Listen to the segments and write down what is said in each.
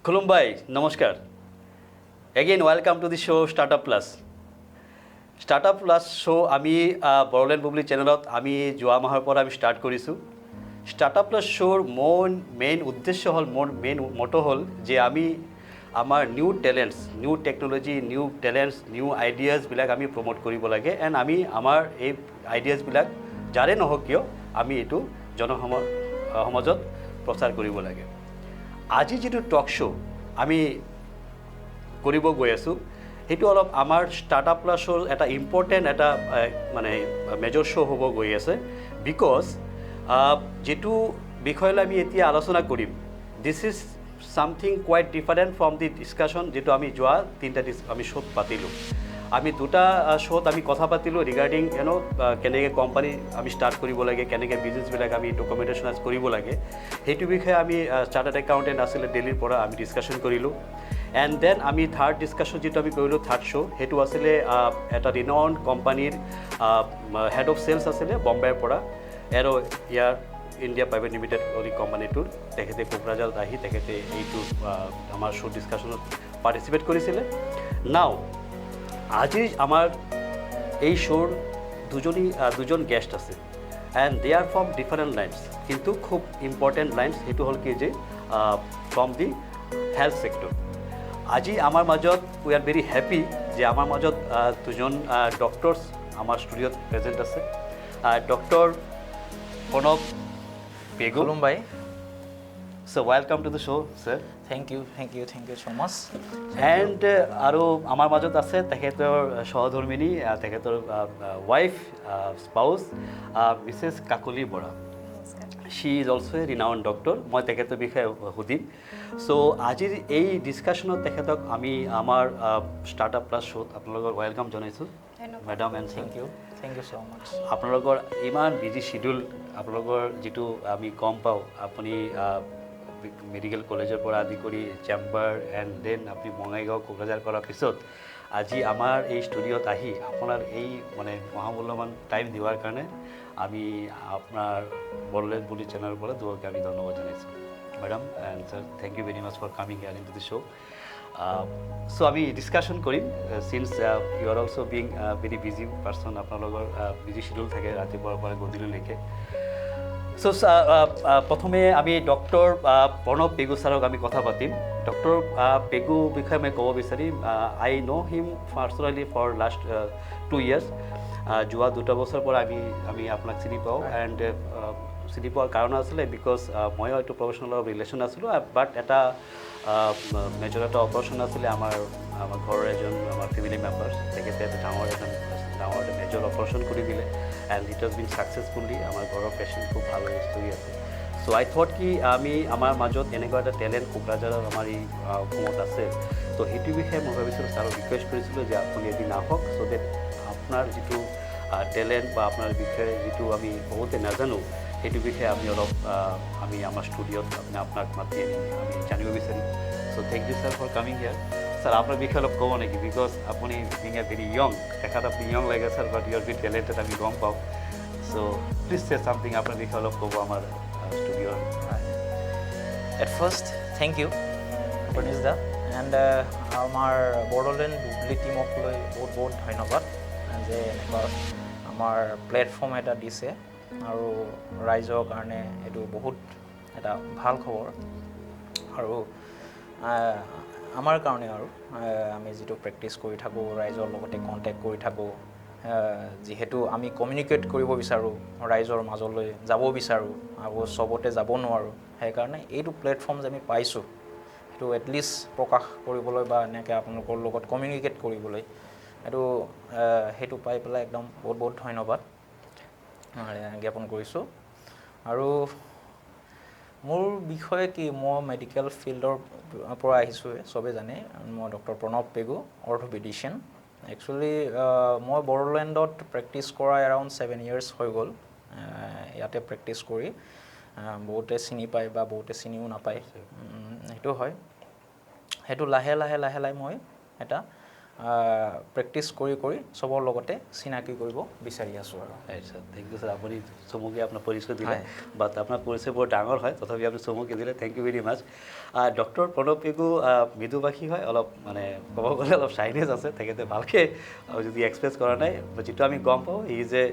Khulumbai, Namaskar. Again, welcome to the show Startup Plus. Startup Plus show ami Bodoland Bubli channelot ami joa mahar por ami start korisu. Startup Plus show main uddeshyo hol main motto hol je ami amar new talents, new technology, new talents, new ideas bilak ami promote koribo lage and ami amar ei ideas bilak jare nohok kiyo ami etu জনসমাজত প্ৰচাৰ কৰিব লাগে আজি যেটো talk show আমি কৰিব গৈ আছো হেতু অলপ আমাৰ স্টাৰ্টআপ প্লাছৰ এটা ইম্পৰ্টেন্ট এটা মানে মেজৰ শো হ'ব গৈ আছে বিকজ যেটো বিষয়লৈ আমি এতিয়া আলোচনা কৰিম this is something quite different from the discussion যেটো আমি যোৱা তিনটা আমি শোত পাতিলো আমি দুটা শোত আমি কথা পাতিলো রিগার্ডিং কেনেকে কোম্পানি আমি স্টার্ট কৰিব লাগে কেনেকে বিজনেস বিলাক আমি ডকুমেন্টেশনাইজ কৰিব লাগে হেতু বিষয়ে আমি চাৰ্টাৰ্ড একাউন্টেন্ট আছিল দিল্লীৰ পৰা আমি ডিসকাশন কৰিলো এন্ড দেন আমি থাৰ্ড ডিসকাশন যেটো আমি কৰিলো থাৰ্ড শো হেতু আছিল এটা ৰিনাউন্ড কোম্পানিৰ হেড অফ সেলস আছিল বম্বেৰ পৰা এৰো ইয়াৰ ইন্ডিয়া প্ৰাইভেট লিমিটেড ওই কোম্পানিটোৰ তেখেতে কোকৰাঝাৰত আহি তেখেতে এইটো আমাৰ শো ডিসকাশনত পাৰ্টিসিপেট কৰিছিল নাও আজি আমার এই শোর দুজন গেস্ট আছে and they are from different lines কিন্তু খুব ইম্পর্টেন্ট লাইন্স হেতু হল কি যে ফ্রম দি হেলথ সেক্টর আজি আমার মাজত উই আর ভেরি হ্যাপি যে আমার মাজত দুজন ডক্টরস আমার স্টুডিওত প্রেজেন্ট আছে doctor Pranab Pegu Khulumbai. So welcome to the show, sir. Thank you so much. And আৰু আমাৰ মাজত আছে তেখেতৰ সহধৰ্মিনী তেখেতৰ wife, spouse, Mrs. Kakoli Bora. She is also a renowned doctor. মই তেখেতৰ বিষয়ে সুধিম সো আজিৰ এই ডিসকাশনত তেখেতক আমি আমাৰ স্টাৰ্টআপ প্লাস শোত আপোনালোকৰ ওয়েলকাম জনাইছো madam and Thank you so much. আপোনালোকৰ ইমান বিজি শিডিউল আপোনালোকৰ যেটো আমি কম পাও আপুনি মেডিকেল কলেজৰ পৰা আদি কৰি চেম্বাৰ এন্ড দেন আপনি বঙাইগাঁও কোকৰাঝাৰ কৰাৰ পিছত আজি আমাৰ এই ষ্টুডিওত আহি আপোনাৰ এই মানে মহামূল্যৱান টাইম দিয়াৰ কাৰণে আমি আপোনাৰ বড়োলেণ্ড বুলি চেনেলৰ পৰা দুয়োকে আমি ধন্যবাদ জনাইছো madam and sir thank you very much for coming here into the show so আমি ডিসকাশন কৰিম since you are also being very busy person আপোনালোকৰ বিজি শিডিউল থাকে ৰাতিপুৱাৰ পৰা গধূলিলৈকে সো প্ৰথমে আমি ডক্টৰ প্ৰণব পেগু স্যাৰক আমি কথা পাতিম ডক্টৰ পেগু বিষয়ে মই ক'ব বিচাৰিম I know him personally for last 2 years যোৱা 2 বছৰ পৰা আমি আপোনাক চিনি পাওঁ এণ্ড চিনি পোৱাৰ কাৰণ আছিলে বিকজ মই হয়তো প্ৰফেশ্যনেল ৰিলেশ্যন আছিলোঁ বাট এটা মেজৰ এটা অপাৰেশ্যন আছিলে আমাৰ ঘৰৰ এজন আমাৰ ফেমিলি মেম্বাৰ্ছ তেখেতে এটা ডাঙৰ মেজৰ অপাৰেশ্যন কৰি দিলে এণ্ড ইট হাজ বিন ছাকচেছফুলি আমাৰ ঘৰৰ পেচেণ্ট খুব ভাল ষ্টৰি আছে চ' আই থট কি আমি আমাৰ মাজত এনেকুৱা এটা টেলেণ্ট কোকৰাঝাৰত আমাৰ এই অসমত আছে ত' সেইটো বিষয়ে মই ভাবিছিলোঁ ছাৰক ৰিকুৱেষ্ট কৰিছিলোঁ যে আপুনি এদিন আহক চ' ডেট আপোনাৰ যিটো টেলেণ্ট বা আপোনাৰ বিষয়ে যিটো আমি বহুতে নাজানো সেইটো বিষয়ে আমি অলপ আমি আমাৰ ষ্টুডিঅ'ত আপোনাক মাতি আমি জানিব বিচাৰিম so' thank you sir for coming here sir আপনার বিষয়ে অলপ কব নাকি বিকজ আপনি বিং এ ভেরি ইয়ং দেখাত আপনি ইয়ং লাগে sir but your very talented আমি গম পাও সো প্লিজ সে সামথিং আপনার বিষয়ে অলপ কব আমার স্টুডিওর At first, thank you, Pranishda, and আমার Bodoland Bubli টিমক লৈ বহুত ধন্যবাদ যে এনেকুৱা আমাৰ প্লেটফৰ্ম এটা দিছে আৰু ৰাইজৰ কাৰণে এইটো বহুত এটা ভাল খবৰ আৰু আমাৰ কাৰণে আৰু আমি যেটো প্ৰেক্টিছ কৰি থাকো ৰাইজৰ লগতে কন্টেক্ট কৰি থাকো যেহেতু আমি কমিউনিকেট কৰিব বিচাৰো ৰাইজৰ মাজলৈ যাব বিচাৰো আৰু সবতে যাব নোৱাৰো সেই কাৰণে এইটো প্লেটফৰ্ম যে আমি পাইছো এটো এটলিষ্ট প্ৰকাশ কৰিবলৈ বা এনেকৈ আপোনালোকৰ লগত কমিউনিকেট কৰিবলৈ এটো হেতু পাই পেলাই একদম বহুত ধন্যবাদ জ্ঞাপন কৰিছো আৰু মোৰ বিষয়ে কি মই মেডিকেল ফিল্ডৰ পৰা আহিছো সবে জানে মই ডক্টৰ প্ৰণব পেগু অৰ্থোপেডিচিয়ান একচুয়ালি মই বড়োলেণ্ডত প্ৰেক্টিছ কৰা এৰাউণ্ড 7 ইয়াৰ্ছ হৈ গ'ল ইয়াতে প্ৰেক্টিছ কৰি বহুতে চিনি পায় বা বহুতে চিনিও নাপায় সেইটো হয় সেইটো লাহে লাহে মই এটা প্ৰেক্টিছ কৰি কৰি চবৰ লগতে চিনাকি কৰিব বিচাৰি আছোঁ আৰু স্যার থ্যাংক ইউ স্যার আপনি চমুকে আপনার পরিচয় দিলে বাট আপনার পরিচয় বড় ডাঙর হয় তথাপি আপনি চমুকে দিলে thank you very much doctor Pranab Pegu মৃদুভাষী হয় অলপ মানে ক'ব গ'লে অলপ শাইনেছ আছে তেখেতে ভালকৈ যদি এক্সপ্ৰেছ কৰা নাই যিটো আমি গম পাওঁ he is a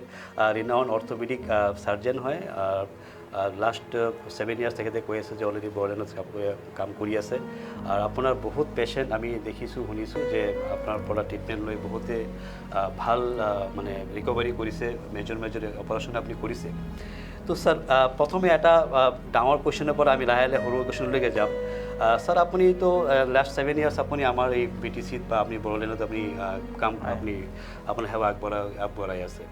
renown orthopaedic সাৰ্জন হয় লাষ্ট 7 ইয়াৰ্ছ তেখেতে কৈ আছে যে অলৰেডি বৰলেণ্ডত কাম কৰি আছে আৰু আপোনাৰ বহুত পেচেণ্ট আমি দেখিছোঁ শুনিছোঁ যে আপোনাৰ পৰা ট্ৰিটমেণ্ট লৈ বহুতে ভাল মানে ৰিকভাৰী কৰিছে মেজৰ অপাৰেশ্যন আপুনি কৰিছে তো স্যাৰ প্ৰথমে এটা ডাঙৰ কুৱেশ্যনৰ পৰা আমি লাহে লাহে সৰু কুৱেশ্যনলৈকে যাম স্যাৰ আপুনিতো লাষ্ট 7 ইয়াৰ্ছ আপুনি আমাৰ এই BTCত বা আপুনি বৰলেণ্ডত আপুনি কাম আপুনি আপোনাৰ সেৱা আগবঢ়াই আছে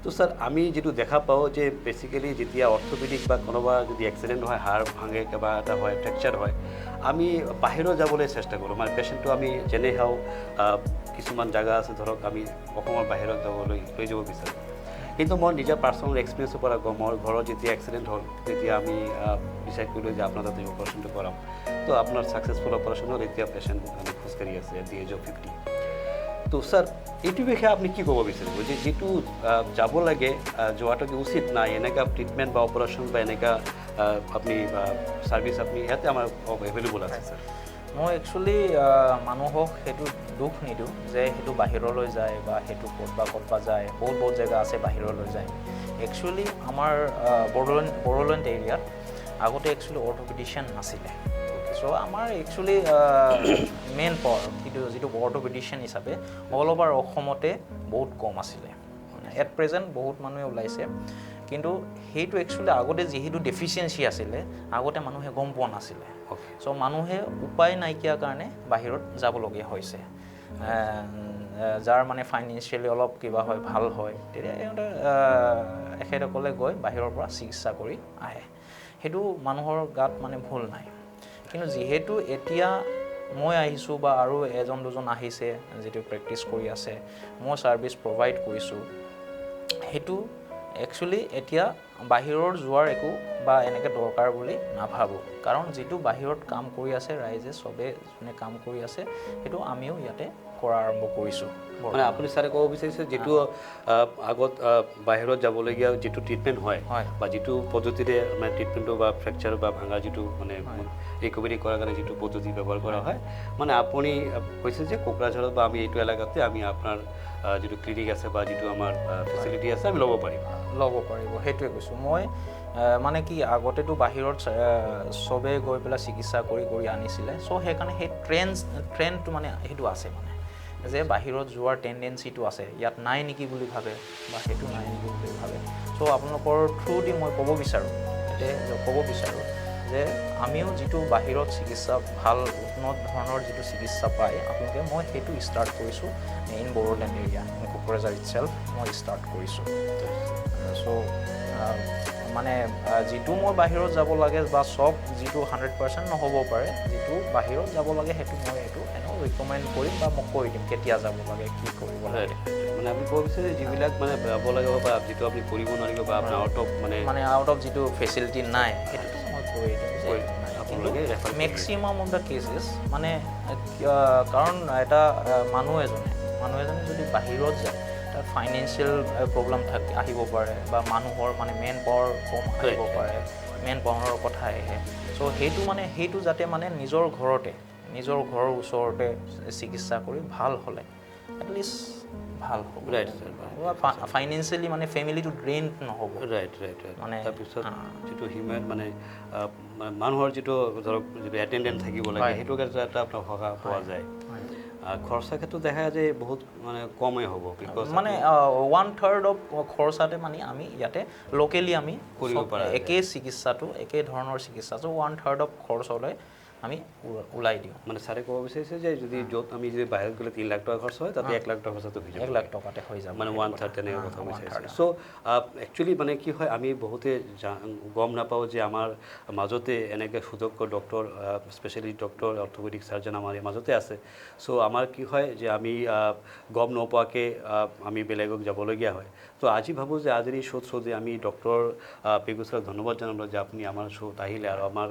তো স্যাৰ আমি যেটো দেখা পাওঁ যে বেসিক্যালি যেতিয়া অৰ্থোপেডিক বা কোনোবা যদি এক্সিডেণ্ট হয় হাড় ভাঙে কিবা এটা হয় ফ্ৰেকচাৰ হয় আমি বাহিৰত যাবলৈ চেষ্টা কৰোঁ মানে পেচেণ্টটো আমি যেনে হওঁ কিছুমান জাগা আছে ধৰক আমি অসমৰ বাহিৰত যাবলৈ লৈ যাব বিচাৰোঁ কিন্তু মই নিজৰ পাৰ্চনেল এক্সপিৰিয়েঞ্চৰ পৰা গম মোৰ ঘৰত যেতিয়া এক্সিডেণ্ট হ'ল তেতিয়া আমি ডিচাইড কৰিলোঁ যে আপোনাৰ তাতে অপাৰেশ্যনটো কৰাম তো আপোনাৰ ছাকচেছফুল অপাৰেশ্যন হ'ল এতিয়া পেচেণ্ট আমি খোজকাঢ়ি আছে এট দি এজ অফ 50 তো স্যার এইটো বিষয়ে আপনি কি ক'ব বিচাৰিব যে যেটো যাব লাগে যোৱাটো কি উচিত নাই এনেকা ট্ৰিটমেণ্ট বা অপাৰেশ্যন বা এনেকা আপনি সাৰ্ভিস আপনি ইয়াতে আমাৰ এভেইলেবল আছে স্যাৰ মই একচুৱেলি মানুহক সেইটো দুখ নিদিওঁ যে সেইটো বাহিৰলৈ যায় বা সেইটো ক'তবা যায় বহুত জেগা আছে বাহিৰলৈ যায় একচুৱেলি আমাৰ বড়োলেণ্ড এৰিয়াত আগতে একচুৱেলি অৰ্থোপেডিচিয়ান নাছিলে চ' আমাৰ একচুৱেলি মেইন পাৱাৰ যিটো অৰ্থোপেডিচিয়ান হিচাপে অল অভাৰ অসমতে বহুত কম আছিলে এট প্ৰেজেণ্ট বহুত মানুহে ওলাইছে কিন্তু সেইটো একচুৱেলি আগতে যিহেতু ডেফিচিয়েঞ্চি আছিলে আগতে মানুহে গম পোৱা নাছিলে চ' মানুহে উপায় নাইকিয়া কাৰণে বাহিৰত যাবলগীয়া হৈছে যাৰ মানে ফাইনেন্সিয়েলি অলপ কিবা হয় ভাল হয় তেতিয়া এখেতসকলে গৈ বাহিৰৰ পৰা চিকিৎসা কৰি আহে সেইটো মানুহৰ গাত মানে ভুল নাই কিন্তু যিহেতু এতিয়া মই আহিছোঁ বা আৰু এজন দুজন আহিছে যিটো প্ৰেক্টিছ কৰি আছে মই ছাৰ্ভিচ প্ৰভাইড কৰিছোঁ সেইটো একচুৱেলি এতিয়া বাহিৰৰ যোৱাৰ একো বা এনেকৈ দৰকাৰ বুলি নাভাবোঁ কাৰণ যিটো বাহিৰত কাম কৰি আছে ৰাইজে চবে যোনে কাম কৰি আছে সেইটো আমিও ইয়াতে কৰা আৰম্ভ কৰিছোঁ মানে আপুনি ছাৰে ক'ব বিচাৰিছে যিটো আগত বাহিৰত যাবলগীয়া যিটো ট্ৰিটমেণ্ট হয় বা যিটো পদ্ধতিৰে মানে ট্ৰিটমেণ্টটো বা ফ্ৰেকচাৰ বা ভাঙা যিটো মানে ৰিকভাৰী কৰাৰ কাৰণে যিটো পদ্ধতি ব্যৱহাৰ কৰা হয় মানে আপুনি কৈছে যে কোকৰাঝাৰত বা আমি এইটো এলেকাতে আমি আপোনাৰ যিটো ক্লিনিক আছে বা যিটো আমাৰ ফেচিলিটি আছে আমি ল'ব পাৰিব সেইটোৱে কৈছোঁ মই মানে কি আগতেতো বাহিৰত চবে গৈ পেলাই চিকিৎসা কৰি আনিছিলে চ' সেইকাৰণে সেই ট্ৰেণ্ডটো মানে সেইটো আছে মানে যে বাহিৰত যোৱাৰ টেণ্ডেঞ্চিটো আছে ইয়াত নাই নেকি বুলি ভাবে বা সেইটো নাই নেকি বুলি ভাবে চ' আপোনালোকৰ থ্ৰু দি মই ক'ব বিচাৰোঁ যে আমিও যিটো বাহিৰত চিকিৎসা ভাল উন্নত ধৰণৰ যিটো চিকিৎসা পায় আপোনালোকে মই সেইটো ষ্টাৰ্ট কৰিছোঁ ইন বড়োলেণ্ড এৰিয়া কোকৰাঝাৰ ইটছেল্ফ মই ষ্টাৰ্ট কৰিছোঁ চ' মানে যিটো মই বাহিৰত যাব লাগে বা চব যিটো 100% নহ'ব পাৰে যিটো বাহিৰত যাব লাগে সেইটো মই এইটো এনেও ৰিকমেণ্ড কৰিম বা মই কৈ দিম কেতিয়া যাব লাগে কি কৰিব লাগে মানে আপুনি ক'ব বিচাৰে যিবিলাক মানে যাব লাগিব বা যিটো আপুনি কৰিব নোৱাৰিব বা আপোনাৰ আউট অফ যিটো ফেচিলিটি নাই সেইটো মই কৈ দিম মেক্সিমাম অফ দ্য কেছেছ মানে কাৰণ এটা মানুহ এজনে যদি বাহিৰত যায় তাত ফাইনেন্সিয়েল প্ৰব্লেম আহিব পাৰে বা মানুহৰ মানে মেন পাৱাৰ কম আহিব পাৰে মেন পাৱাৰৰ কথা আহে চ' সেইটো যাতে মানে নিজৰ ঘৰৰ ওচৰতে চিকিৎসা কৰি ভাল হ'লে এটলিষ্ট ভাল হ'ব ফাইনেন্সিয়েলি মানে ফেমিলিটো ড্ৰেইন নহ'ব মানে তাৰপিছত যিটো হিউমেন মানে মানুহৰ যিটো ধৰক যিটো এটেণ্ডেণ্ট থাকিব লাগে সেইটো এটা আপোনাৰ সহায় পোৱা যায় খৰচা ক্ষেত্ৰত দেখা যায় বহুত মানে কমেই হ'ব বিকজ মানে 1/3 অফ খৰচাতে মানে আমি ইয়াতে লোকেলি আমি কৰিব পাৰোঁ একেই চিকিৎসাটো একে ধৰণৰ চিকিৎসাটো 1/3 অফ খৰচলৈ আমি ওলাই দিওঁ মানে ছাৰে ক'ব বিচাৰিছে যে যদি য'ত আমি যদি বাহিৰত গ'লে 3 লাখ টকা খৰচ হয় তাতে 1 লাখ টকা খৰচটো হৈ যাব 1 লাখ টকাতে হৈ যাব মানে 1/3 তেনেকৈ কথা বিচাৰিছে চ' একচুৱেলি মানে কি হয় আমি বহুতে গম নাপাওঁ যে আমাৰ মাজতে এনেকৈ সুযোগ্য doctor specially doctor orthopaedic surgeon আমাৰ মাজতে আছে চ' আমাৰ কি হয় যে আমি গম নোপোৱাকৈ আমি বেলেগক যাবলগীয়া হয় তো আজি ভাবোঁ যে আজিৰ এই শ্ব'ত যে আমি ডক্টৰ পেগু ছাৰক ধন্যবাদ জনালোঁ যে আপুনি আমাৰ শ্ব'ত আহিলে আৰু আমাৰ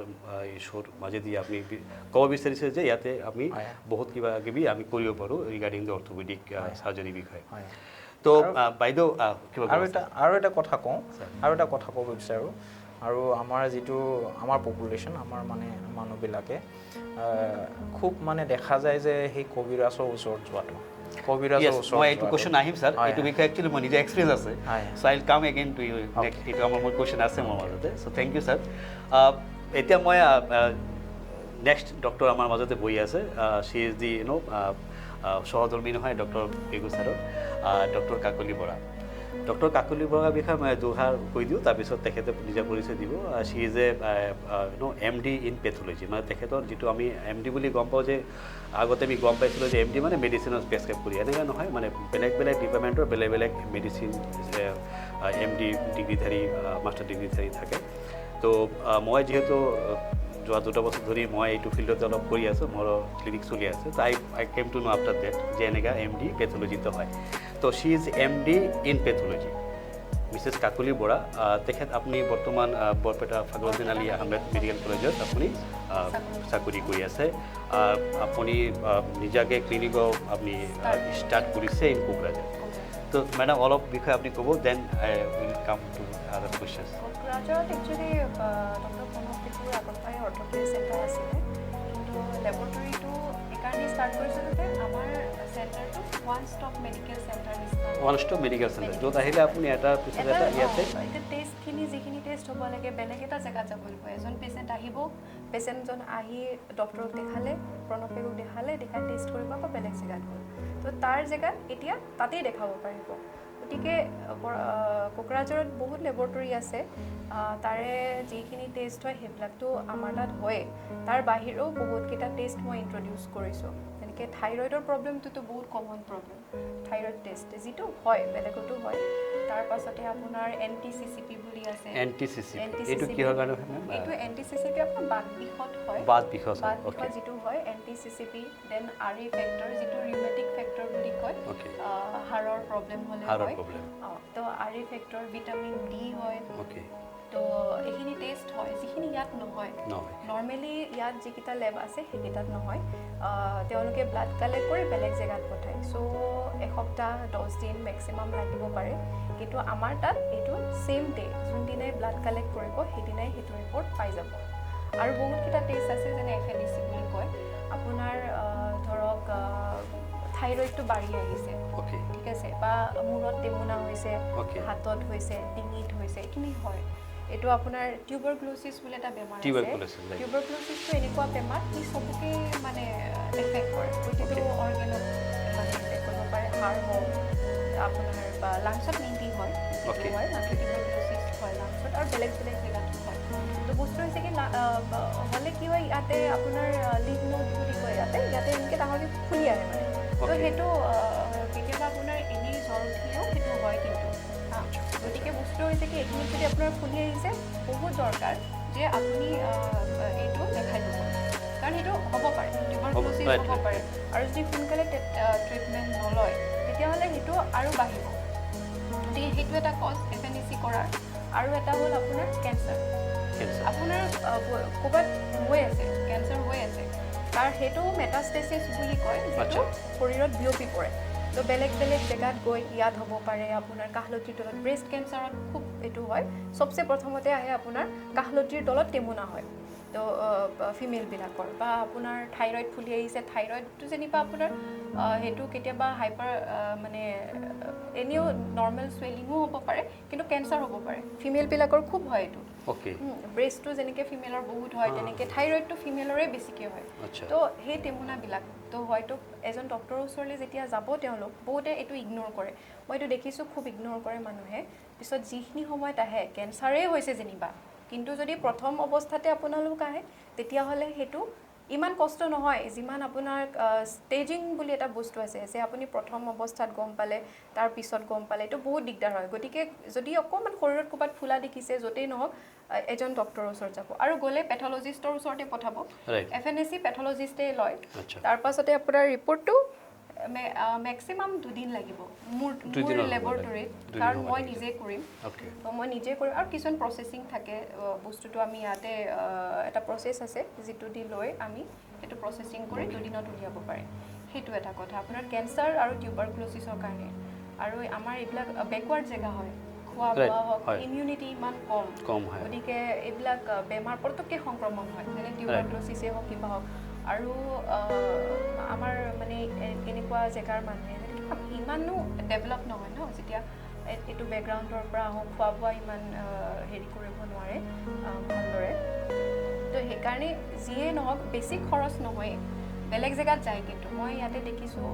এই শ্ব'ৰ মাজেদি আপুনি ক'ব বিচাৰিছে যে ইয়াতে আমি বহুত কিবা কিবি আমি কৰিব পাৰোঁ ৰিগাৰ্ডিং দ্য অৰ্থোপেডিক চাৰ্জাৰী বিষয়ে তো বাইদেউ কিবা আৰু এটা কথা কওঁ আৰু এটা কথা ক'ব বিচাৰোঁ আৰু আমাৰ যিটো আমাৰ পপুলেশ্যন আমাৰ মানে মানুহবিলাকে খুব মানে দেখা যায় যে সেই কবিৰাজৰ ওচৰত যোৱাটো কবিৰাজৰ ওচৰত মই এইটো কোৱেশ্যন আহিম ছাৰ এইটো বিষয়ে একচুৱেলি মই নিজে এক্সপিৰিয়েঞ্চ আছে চ' আইল কাম এগেইন টু ইউ নেক্সট এইটো আমাৰ মোৰ কোৱেশ্যন আছে মোৰ মাজতে চ' থেংক ইউ ছাৰ এতিয়া মই নেক্সট ডক্টৰ আমাৰ মাজতে বহি আছে চি ইজ দি সহধৰ্মী নহয় ডক্টৰ পেগু ছাৰৰ ডক্টৰ কাকলি বৰা ডক্টৰ কাকলি বৰাৰ বিষয়ে মই দুষাৰ কৈ দিওঁ তাৰপিছত তেখেতে নিজে পৰিচয় দিব C is MD in pathology মানে তেখেতৰ যিটো আমি MD বুলি গম পাওঁ যে আগতে আমি গম পাইছিলোঁ যে MD মানে মেডিচিনৰ প্ৰেছক্ৰাইব কৰি এনেকৈ নহয় মানে বেলেগ বেলেগ ডিপাৰ্টমেণ্টৰ বেলেগ বেলেগ মেডিচিন MD ডিগ্ৰীধাৰী মাষ্টাৰ ডিগ্ৰীধাৰী থাকে তো মই যিহেতু যোৱা 2 বছৰ ধৰি মই এইটো ফিল্ডতে অলপ কৰি আছোঁ মোৰ ক্লিনিক চলি আছে তো I came to know after that যে এনেকুৱা MD পেথলজিটো হয় তো she is MD in pathology Mrs Kakoli Bora তেখেত আপুনি বৰ্তমান বৰপেটা ফখৰুদ্দিন আলী আহমেদ মেডিকেল কলেজত আপুনি চাকৰি কৰি আছে আপুনি নিজাকৈ ক্লিনিকো আপুনি ষ্টাৰ্ট কৰিছে ইন কোকৰাঝাৰ তো মেডাম অলপ বিষয়ে আপুনি ক'ব then I will come to other questions কোকৰাঝাৰত একচুৱেলি ডক্টৰ প্ৰণৱ পেগুৰ আগৰ পৰাই অৰ্থ'পেডিক চেণ্টাৰ আছিলে কিন্তু লেবৰেটৰীটো এইকাৰণে ষ্টাৰ্ট কৰিছিলোঁ যে আমাৰ চেণ্টাৰটো ওৱান ষ্টপ মেডিকেল চেণ্টাৰ নিচিনা ওৱান ষ্টপ মেডিকেল চেণ্টাৰ য'ত আহিলে আপুনি এটাৰ পিছত এটা ইয়াতে এতিয়া টেষ্টখিনি যিখিনি টেষ্ট হ'ব লাগে বেলেগ এটা জেগাত যাব লাগিব এজন পেচেণ্ট আহিব পেচেণ্টজন আহি ডক্টৰক দেখালে প্ৰণৱ পেগুক দেখাই টেষ্ট কৰিব আকৌ বেলেগ জেগাত গ'ল তো তাৰ জেগাত এতিয়া তাতেই দেখাব পাৰিব গতিকে কোকৰাঝাৰত বহুত লেবৰেটৰী আছে তাৰে যিখিনি টেষ্ট হয় সেইবিলাকতো আমাৰ তাত হয়ে তাৰ বাহিৰেও বহুতকেইটা টেষ্ট মই ইণ্ট্ৰডিউচ কৰিছোঁ যেনেকৈ থাইৰয়ডৰ প্ৰব্লেমটোতো বহুত কমন প্ৰব্লেম থাইৰয়ড টেষ্ট যিটো হয় বেলেগতো হয় তাৰ পাছতে আপোনাৰ NTCCP বুলি আছে এইটো কিহৰ কাৰণে এইটো NTCCP আপোনাৰ বাত বিষত হয় বাত বিষত যিটো হয় NTCCP দেন RE ফেক্টৰ যিটো ৰিউমেটিক ফেক্টৰ বুলি কয় হাড়ৰ প্ৰব্লেম হ'লে হয় তো RE ফেক্টৰ ভিটামিন D হয় তো এইখিনি টেষ্ট হয় যিখিনি ইয়াত নহয় নৰ্মেলি ইয়াত যিকেইটা লেব আছে সেইকেইটাত নহয় তেওঁলোকে ব্লাড কালেক্ট কৰি বেলেগ জেগাত পঠায় চ' এসপ্তাহ 10 দিন মেক্সিমাম লাগিব পাৰে কিন্তু আমাৰ তাত এইটো ছেইম ডে যোনদিনাই ব্লাড কালেক্ট কৰিব সেইদিনাই সেইটো ৰিপৰ্ট পাই যাব আৰু বহুতকেইটা টেষ্ট আছে যেনে FNEC বুলি কয় আপোনাৰ ধৰক থাইৰয়ডটো বাঢ়ি আহিছে ঠিক আছে বা মূৰত টেমুনা হৈছে হাতত হৈছে ডিঙিত হৈছে এইখিনি হয় এইটো আপোনাৰ টিউবাৰকুলোচিছ বুলি এটা বেমাৰ আছে টিউবাৰকুলোচিছটো এনেকুৱা বেমাৰ কি চবকে মানে এফেক্ট কৰে প্ৰতিটো অৰ্গেনত মানে এফেক্ট কৰিব পাৰে হাড় হওক আপোনাৰ বা লাংছত মেইনলি হয় টিউবাৰকুলোচিছ হয় লাংছত আৰু বেলেগ বেলেগ জেগাতো হয় তো বস্তু হৈছে কি হ'লে কি হয় ইয়াতে আপোনাৰ লিভ নোড বুলি কয় ইয়াতে এনেকৈ ডাঙৰকৈ ফুলি আহে মানে তো সেইটো কেতিয়াবা আপোনাৰ এনেই জ্বৰ উঠিলেও সেইটো হয় কিন্তু গতিকে বস্তু হৈছে কি এইখিনিত যদি আপোনাৰ ফুলি আহিছে বহুত দৰকাৰ যে আপুনি এইটো দেখাই ল'ব কাৰণ সেইটো হ'ব পাৰে টিউবাৰকুলোচিছ হ'ব পাৰে আৰু যদি সোনকালে ট্ৰিটমেণ্ট নলয় তেতিয়াহ'লে সেইটো আৰু বাঢ়িব গতিকে সেইটো এটা কজ FNEC কৰাৰ আৰু এটা হ'ল আপোনাৰ কেঞ্চাৰ আপোনাৰ ক'ৰবাত হৈ আছে কেঞ্চাৰ হৈ আছে তাৰ সেইটো মেটাষ্টেচিছ বুলি কয় যিটো শৰীৰত বিয়পি পৰে তো বেলেগ বেলেগ জেগাত গৈ ইয়াত হ'ব পাৰে আপোনাৰ কাহলতিৰ তলত ব্ৰেষ্ট কেঞ্চাৰত খুব এইটো হয় চবচে প্ৰথমতে আহে আপোনাৰ কাহলতিৰ তলত টেমুনা হয় তো ফিমেলবিলাকৰ বা আপোনাৰ থাইৰয়ড ফুলি আহিছে থাইৰয়ডটো যেনিবা আপোনাৰ সেইটো কেতিয়াবা হাইপাৰ মানে এনেও নৰ্মেল চুৱেলিঙো হ'ব পাৰে কিন্তু কেঞ্চাৰ হ'ব পাৰে ফিমেলবিলাকৰ খুব হয় এইটো ব্ৰেষ্টটো যেনেকৈ ফিমেলৰ বহুত হয় তেনেকৈ থাইৰয়ডটো ফিমেলৰে বেছিকৈ হয় তো সেই টেমুনাবিলাক তো হয়তো এজন ডক্টৰৰ ওচৰলৈ যেতিয়া যাব তেওঁলোক বহুতে এইটো ইগন'ৰ কৰে মই এইটো দেখিছোঁ খুব ইগন'ৰ কৰে মানুহে পিছত যিখিনি সময়ত আহে কেঞ্চাৰেই হৈছে যেনিবা কিন্তু যদি প্ৰথম অৱস্থাতে আপোনালোক আহে তেতিয়াহ'লে সেইটো ইমান কষ্ট নহয় যিমান আপোনাৰ ষ্টেজিং বুলি এটা বস্তু আছে যে আপুনি প্ৰথম অৱস্থাত গম পালে তাৰ পিছত গম পালে এইটো বহুত দিগদাৰ হয় গতিকে যদি অকণমান শৰীৰত ক'ৰবাত ফুলা দেখিছে য'তেই নহওক এজন ডক্টৰৰ ওচৰত যাব আৰু গ'লে পেথলজিষ্টৰ ওচৰতে পঠাব FNEC পেথলজিষ্টে লয় তাৰ পাছতে আপোনাৰ ৰিপৰ্টটো মেক্সিমাম 2 দিন লাগিব মোৰ ল্যাবৰেটৰীত কাৰণ মই নিজে কৰিম তো মই নিজে কৰিম আৰু কিছুমান প্ৰসেসিং থাকে বস্তুটো আমি ইয়াতে এটা প্ৰসেস আছে যেটো দি লৈ আমি এটো প্ৰসেসিং কৰি 2 দিনত উলিয়াব পাৰে হেতু এটা কথা আপোনাৰ ক্যান্সাৰ আৰু টিউবাৰকুলোসিছৰ কাৰণে আৰু আমাৰ এইবিলাক ব্যাকওয়াৰ্ড জায়গা হয় খোৱা বোৱা হওক ইমিউনিটি ইমান কম হয় গতিকে এইবিলাক বেমাৰ পটককে সংক্ৰমণ হয় যেনে টিউবাৰকুলোসিছে হওক কিবা হওক আৰু আমাৰ মানে কেনেকুৱা জেগাৰ মানুহে ইমানো ডেভেলপ নহয় ন যেতিয়া এটো ব্যাকগ্ৰাউণ্ডৰ পৰা খোৱা বোৱা ইমান হেৰি কৰিব নোৱাৰে ভালদৰে তো সেইকাৰণে যিয়ে নহওক বেছি খৰচ নহয় বেলেগ জেগাত যায় কিন্তু মই ইয়াতে দেখিছোঁ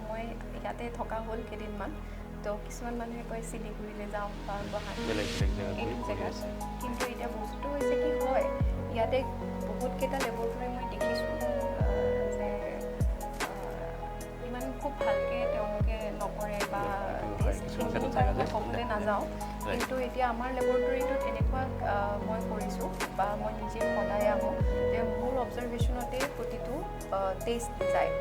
মই ইয়াতে থকা হ'ল কেইদিনমান তো কিছুমান মানুহে কয় চিলিগুৰিলৈ যাওঁ বা গুৱাহাটী জেগাত কিন্তু এতিয়া বস্তুটো হৈছে কি হয় ইয়াতে বহুতকেইটা লেবৰেটৰী মই দেখিছোঁ যে ইমান খুব ভালকৈ তেওঁলোকে নকৰে বা ক'বলৈ নাযাওঁ কিন্তু এতিয়া আমাৰ লেবৰেটৰীটোত এনেকুৱা মই কৰিছোঁ বা মই নিজে সদায় আহোঁ যে মোৰ অবজাৰভেশ্যনতে প্ৰতিটো টেষ্ট যায়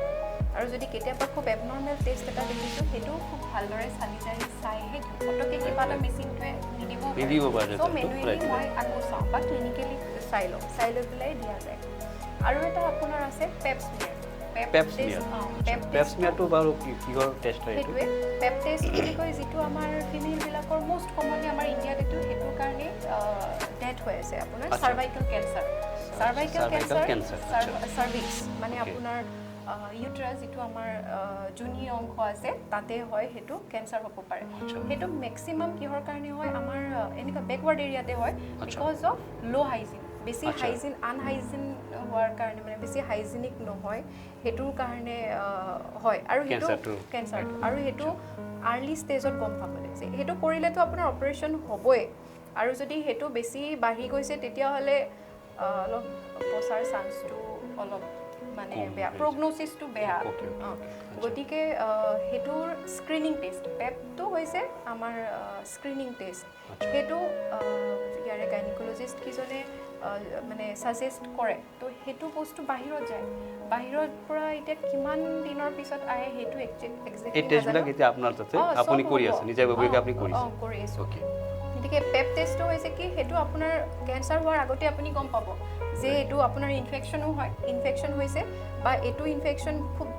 আৰু যদি কেতিয়াবা খুব এবনৰ্মেল টেষ্ট এটা দেখিছোঁ সেইটো খুব ভালদৰে চালি জাৰি চাইহে ফটকে কিবা এটা মেচিনটোৱে নিদিব পাৰে ত' মেনুৱেলি মই আকৌ চাওঁ বা ক্লিনিকেলি চাই লৈ পেলাই দিয়া যায় আৰু এটা আপোনাৰ আছে পেপছমিয়াৰ পেপছমিয়াৰটো বাৰু কিহৰ টেষ্ট হয় এইটো পেপ টেষ্ট বুলি কয় যেটো আমাৰ ফিমেলবিলাকৰ মোষ্ট কমনলি আমাৰ ইণ্ডিয়াত এইটো হেতুৰ কাৰণে ডেথ হৈ আছে আপোনাৰ সাৰ্ভাইকেল কেঞ্চাৰ সাৰ্ভিক্স মানে আপোনাৰ ইউট্ৰাছ যেটো আমাৰ জুনি অংশ আছে তাতে হয় হেতু কেঞ্চাৰ হ'ব পাৰে হেতু ম্যাক্সিমাম কিহৰ কাৰণে হয় আমাৰ এনেকা ব্যাকওয়াৰ্ড এৰিয়াতে হয় বিকজ অফ লো হাইজিন বেছি হাইজিন আনহাইজিন হোৱাৰ কাৰণে মানে বেছি হাইজিনিক নহয় হেতুৰ কাৰণে হয় আৰু হেতু কেঞ্চাৰ আৰু হেতু আৰ্লি ষ্টেজত গম পাবলৈ যে হেতু কৰিলেতো আপোনাৰ অপাৰেশ্যন হ'বই আৰু যদি হেতু বেছি বাঢ়ি গৈছে তেতিয়া হলে অলপ বছাৰ চান্সটো অলপ মানে বেয়া প্ৰগনোসিসটো বেয়া গতিকে হেতুৰ স্ক্ৰিনিং টেষ্ট পেপটো হৈছে আমাৰ স্ক্ৰিনিং টেষ্ট হেতু ইয়াৰে গাইনিকোলজিষ্ট কিজনে মানে সাজেষ্ট কৰে তো হেতু বস্তু বাহিৰত যায় বাহিৰৰ পৰা এতিয়া কিমান দিনৰ পিছত আহে হেতু এক্সাক্টলি এই টেষ্টবিলাক এতিয়া আপোনাৰ তাতে আপুনি কৰি আছে নিজে ভাবে আপুনি কৰিছে কৰি আছে ওকে গতিকে পেপ টেষ্টটো হৈছে কি হেতু আপোনাৰ কেঞ্চাৰ হোৱাৰ আগতে আপুনি গম পাব যে এটো আপোনাৰ ইনফেকশন হৈছে বা এটো ইনফেকশন খুব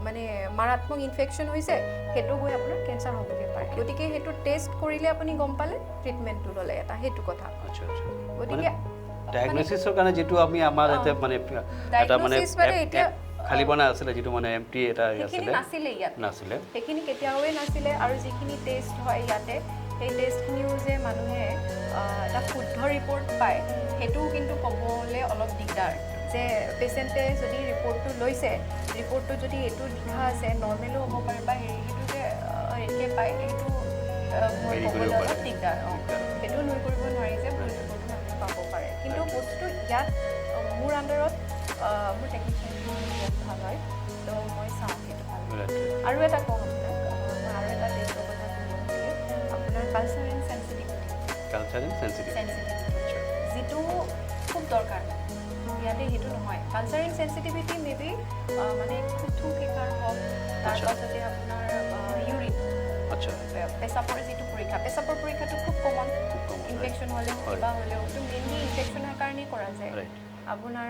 মানে মাৰাত্মক ইনফেকশন হৈছে হেতু হৈ আপোনাৰ কেঞ্চাৰ হ'বগে পাৰে গতিকে হেতু টেষ্ট কৰিলে আপুনি গম পালে ট্ৰিটমেন্টটো ললে এটা হেতু কথা আচ্ছা গতিকে ডায়াগনোসিছৰ কাৰণে যেটো আমি আমাৰ এটা মানে এটা মানে খালি বনা আছিল যেটো মানে এমটি এটা আছিল নাছিলে সেইখিনি কেতিয়াওৱে নাছিলে আৰু যিখিনি টেষ্ট হয় ইয়াতে সেই টেষ্টখিনিও যে মানুহে এটা শুদ্ধ ৰিপৰ্ট পায় হেতু কিন্তু ক'বলৈ অলপ দিগদাৰ যে পেশেন্টে যদি ৰিপৰ্টটো লৈছে ৰিপৰ্টটো যদি এটো লিখা আছে নৰ্মেলো হ'ব পাৰে বা হেতু যে একে পায় এইটো মই ক'বলৈ অলপ দিগদাৰ হেতু নই কৰিব নোৱাৰি যে ভুল ৰিপৰ্টটো আমি পাব পাৰে কিন্তু বস্তু ইয়াত মোৰ আণ্ডাৰত মোৰ টেকনিচিয়ান ভাল হয় তো মই চাওঁ সেইটো ভাল আৰু এটা কওঁ আপোনাক মই আৰু এটা টেষ্টৰ কথা আপোনাৰ কালচাৰ এণ্ড চেনচিটিভিটি যেটো খুব দৰকাৰ ইয়াতে হেতু নহয় কালচাৰ এণ্ড চেনচিটিভিটি মেবি মানে থু কেকাৰ হওক তাৰ পাছতে আপোনাৰ ইউৰিন পেচাবৰ যেটো পেচাবৰ পৰীক্ষাটো খুব কমন ইনফেকশন হ'লে কিবা হ'লেও তো মেইনলি ইনফেকশনৰ কাৰণে কৰা যায় আপোনাৰ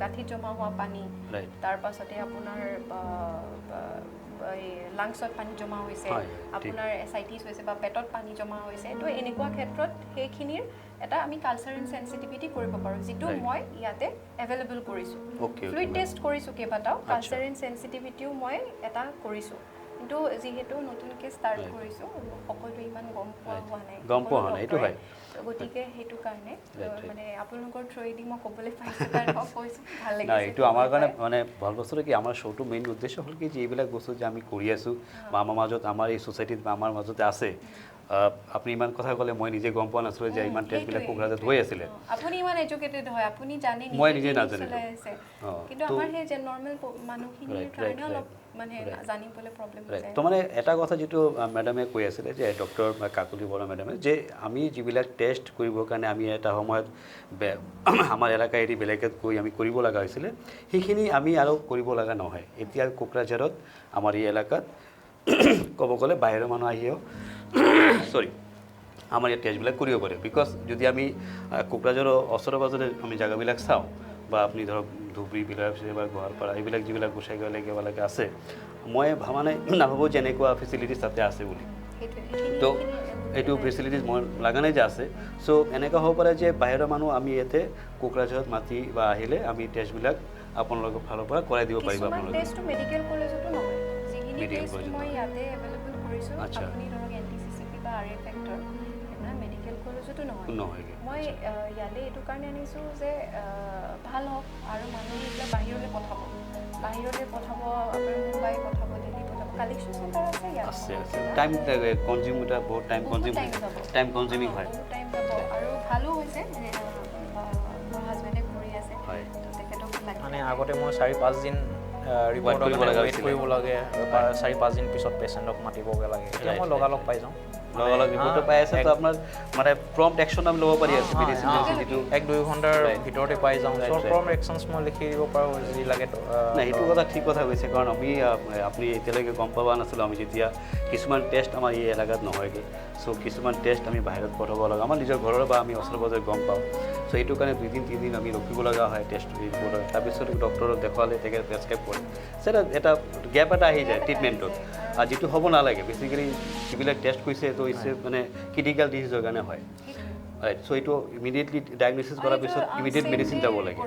গাঁঠিত জমা হোৱা পানী তাৰ পাছতে আপোনাৰ লাংছত পানী জমা হৈছে আপোনাৰ এসাইটিছ হৈছে বা পেটত পানী জমা হৈছে তো এনেকুৱা ক্ষেত্ৰত সেইখিনিৰ এটা আমি কালচাৰ এণ্ড চেনচিটিভিটি কৰিব পাৰোঁ যেটো মই ইয়াতে এভেইলেবল কৰিছোঁ ফ্লুইড টেষ্ট কৰিছোঁ কেইবাটাও কালচাৰ এণ্ড চেনচিটিভিটিও মই এটা কৰিছোঁ কিন্তু যেহেতু নতুনকৈ ষ্টাৰ্ট কৰিছোঁ সকলো ইমান গম পোৱা হোৱা নাই এইটো হয় গতিকে হেতু কাৰণে মানে আপোনালোকৰ থ্ৰুৱেদি মই ক'বলৈ পাইছোঁ কাৰণে কৈছোঁ ভাল লাগিছে না এইটো আমাৰ কাৰণে মানে ভাল বস্তু কি আমাৰ শোটো মেইন উদ্দেশ্য হ'ল কি যে এইবিলাক বস্তু যে আমি কৰি আছোঁ বা আমাৰ মাজত আমাৰ এই সোসাইটিত বা আমাৰ মাজতে আছে আপুনি ইমান কথা ক'লে মই নিজে গম পোৱা নাছিলোঁ যে ইমান টেষ্টবিলাক কোকৰাঝাৰত হৈ আছিলে আপুনি ইমান এডুকেটেড হয় আপুনি জানে মই নিজে নাজানিলোঁ কিন্তু আমাৰ সেই যে নৰ্মেল মানুহখিনিৰ কাৰণে অলপ মানে জানিবলৈ প্ৰব্লেম হৈ যায় তো মানে এটা কথা যিটো মেডামে কৈ আছিলে যে ডক্টৰ কাকলি বৰা মেডামে যে আমি যিবিলাক টেষ্ট কৰিবৰ কাৰণে আমি এটা সময়ত আমাৰ এলেকা এৰি বেলেগত গৈ আমি কৰিব লগা হৈছিলে সেইখিনি আমি আৰু কৰিব লগা নহয় এতিয়া কোকৰাঝাৰত আমাৰ এই এলেকাত ক'ব গ'লে বাহিৰৰ মানুহ আহিও সৰি আমাৰ এই টেস্টবিলাক কৰিব পাৰে বিকজ যদি আমি কোকৰাঝাৰৰ ওচৰে পাজৰে আমি জায়গাবিলাক চাওঁ বা আপুনি ধৰক ধুবুৰী বিলাসী বা গোৱালপাৰা এইবিলাক যিবিলাক গোসাইগাঁৱলৈকে আছে মই মানে নাভাবোঁ যে এনেকুৱা ফেচিলিটিছ তাতে আছে বুলি তো এইটো ফেচিলিটিছ মই লগা নাই যে আছে চ' এনেকুৱা হ'ব পাৰে যে বাহিৰৰ মানুহ আমি ইয়াতে কোকৰাঝাৰত মাতি বা আহিলে আমি টেষ্টবিলাক আপোনালোকৰ ফালৰ পৰা কৰাই দিব পাৰিব আপোনালোকে মেডিকেল কলেজতো নহয় যিখিনি টেষ্ট মই ইয়াতে এভেইলেবল কৰিছোঁ আপুনি ধৰক এনটিচিচিপি বা আৰএ ফেক্টৰ আপোনাৰ মেডিকেল কলেজতো নহয় মই ইয়ালৈ এইটো কাৰণে আনিছোঁ যে ভাল হওক আৰু মানুহ এইবিলাক বাহিৰলৈ পঠাব আপোনাৰ মুম্বাই পঠাব দিল্লী পঠাব কালেকশ্যন চেণ্টাৰ আছে ইয়াত আছে টাইম কনজিউম এটা বহুত টাইম কনজিউমিং হয় টাইম যাব আৰু ভালো হৈছে মোৰ হাজবেণ্ডে কৰি আছে তেখেতক মানে আগতে মই 4-5 দিন ৰিপৰ্ট কৰিব লাগে 4-5 দিন পিছত পেচেণ্টক মাতিবগৈ লাগে এতিয়া মই লগালগ পাই যাওঁ লগালগ ৰিপৰ্টটো পাই আছে তো আপোনাৰ মানে প্ৰম্পট একশ্যন আমি ল'ব পাৰি আছে মেডিচিন যিটো 1-2 ঘণ্টাৰ ভিতৰতে পাই যাওঁ প্ৰম্পট একশ্যনছ মই লিখি দিব পাৰোঁ যি লাগে নাই সেইটো কথা ঠিক কথা কৈছে কাৰণ আমি আপুনি এতিয়ালৈকে গম পোৱা নাছিলোঁ আমি যেতিয়া কিছুমান টেষ্ট আমাৰ এই এলেকাত নহয়গৈ চ' কিছুমান টেষ্ট আমি বাহিৰত পঠাব লগা আমাৰ নিজৰ ঘৰৰ বা আমি ওচৰে পাজৰে গম পাওঁ চ' এইটো কাৰণে 2-3 দিন আমি ৰখিব লগা হয় টেষ্ট ৰিপৰ্টৰ তাৰপিছত ডক্টৰক দেখুৱালে তেখেতে প্ৰেছক্ৰাইব কৰে সেটা এটা গ্যাপ এটা আহি যায় ট্ৰিটমেণ্টত আৰু যিটো হ'ব নালাগে বেচিকেলি যিবিলাক টেষ্ট কৰিছে তো ইটছ মানে ক্ৰিটিকেল ডিজিজৰ কাৰণে হয় ৰাইট চ' এইটো ইমিডিয়েটলি ডায়েগন'চিছ কৰাৰ পিছত ইমিডিয়েট মেডিচিন যাব লাগে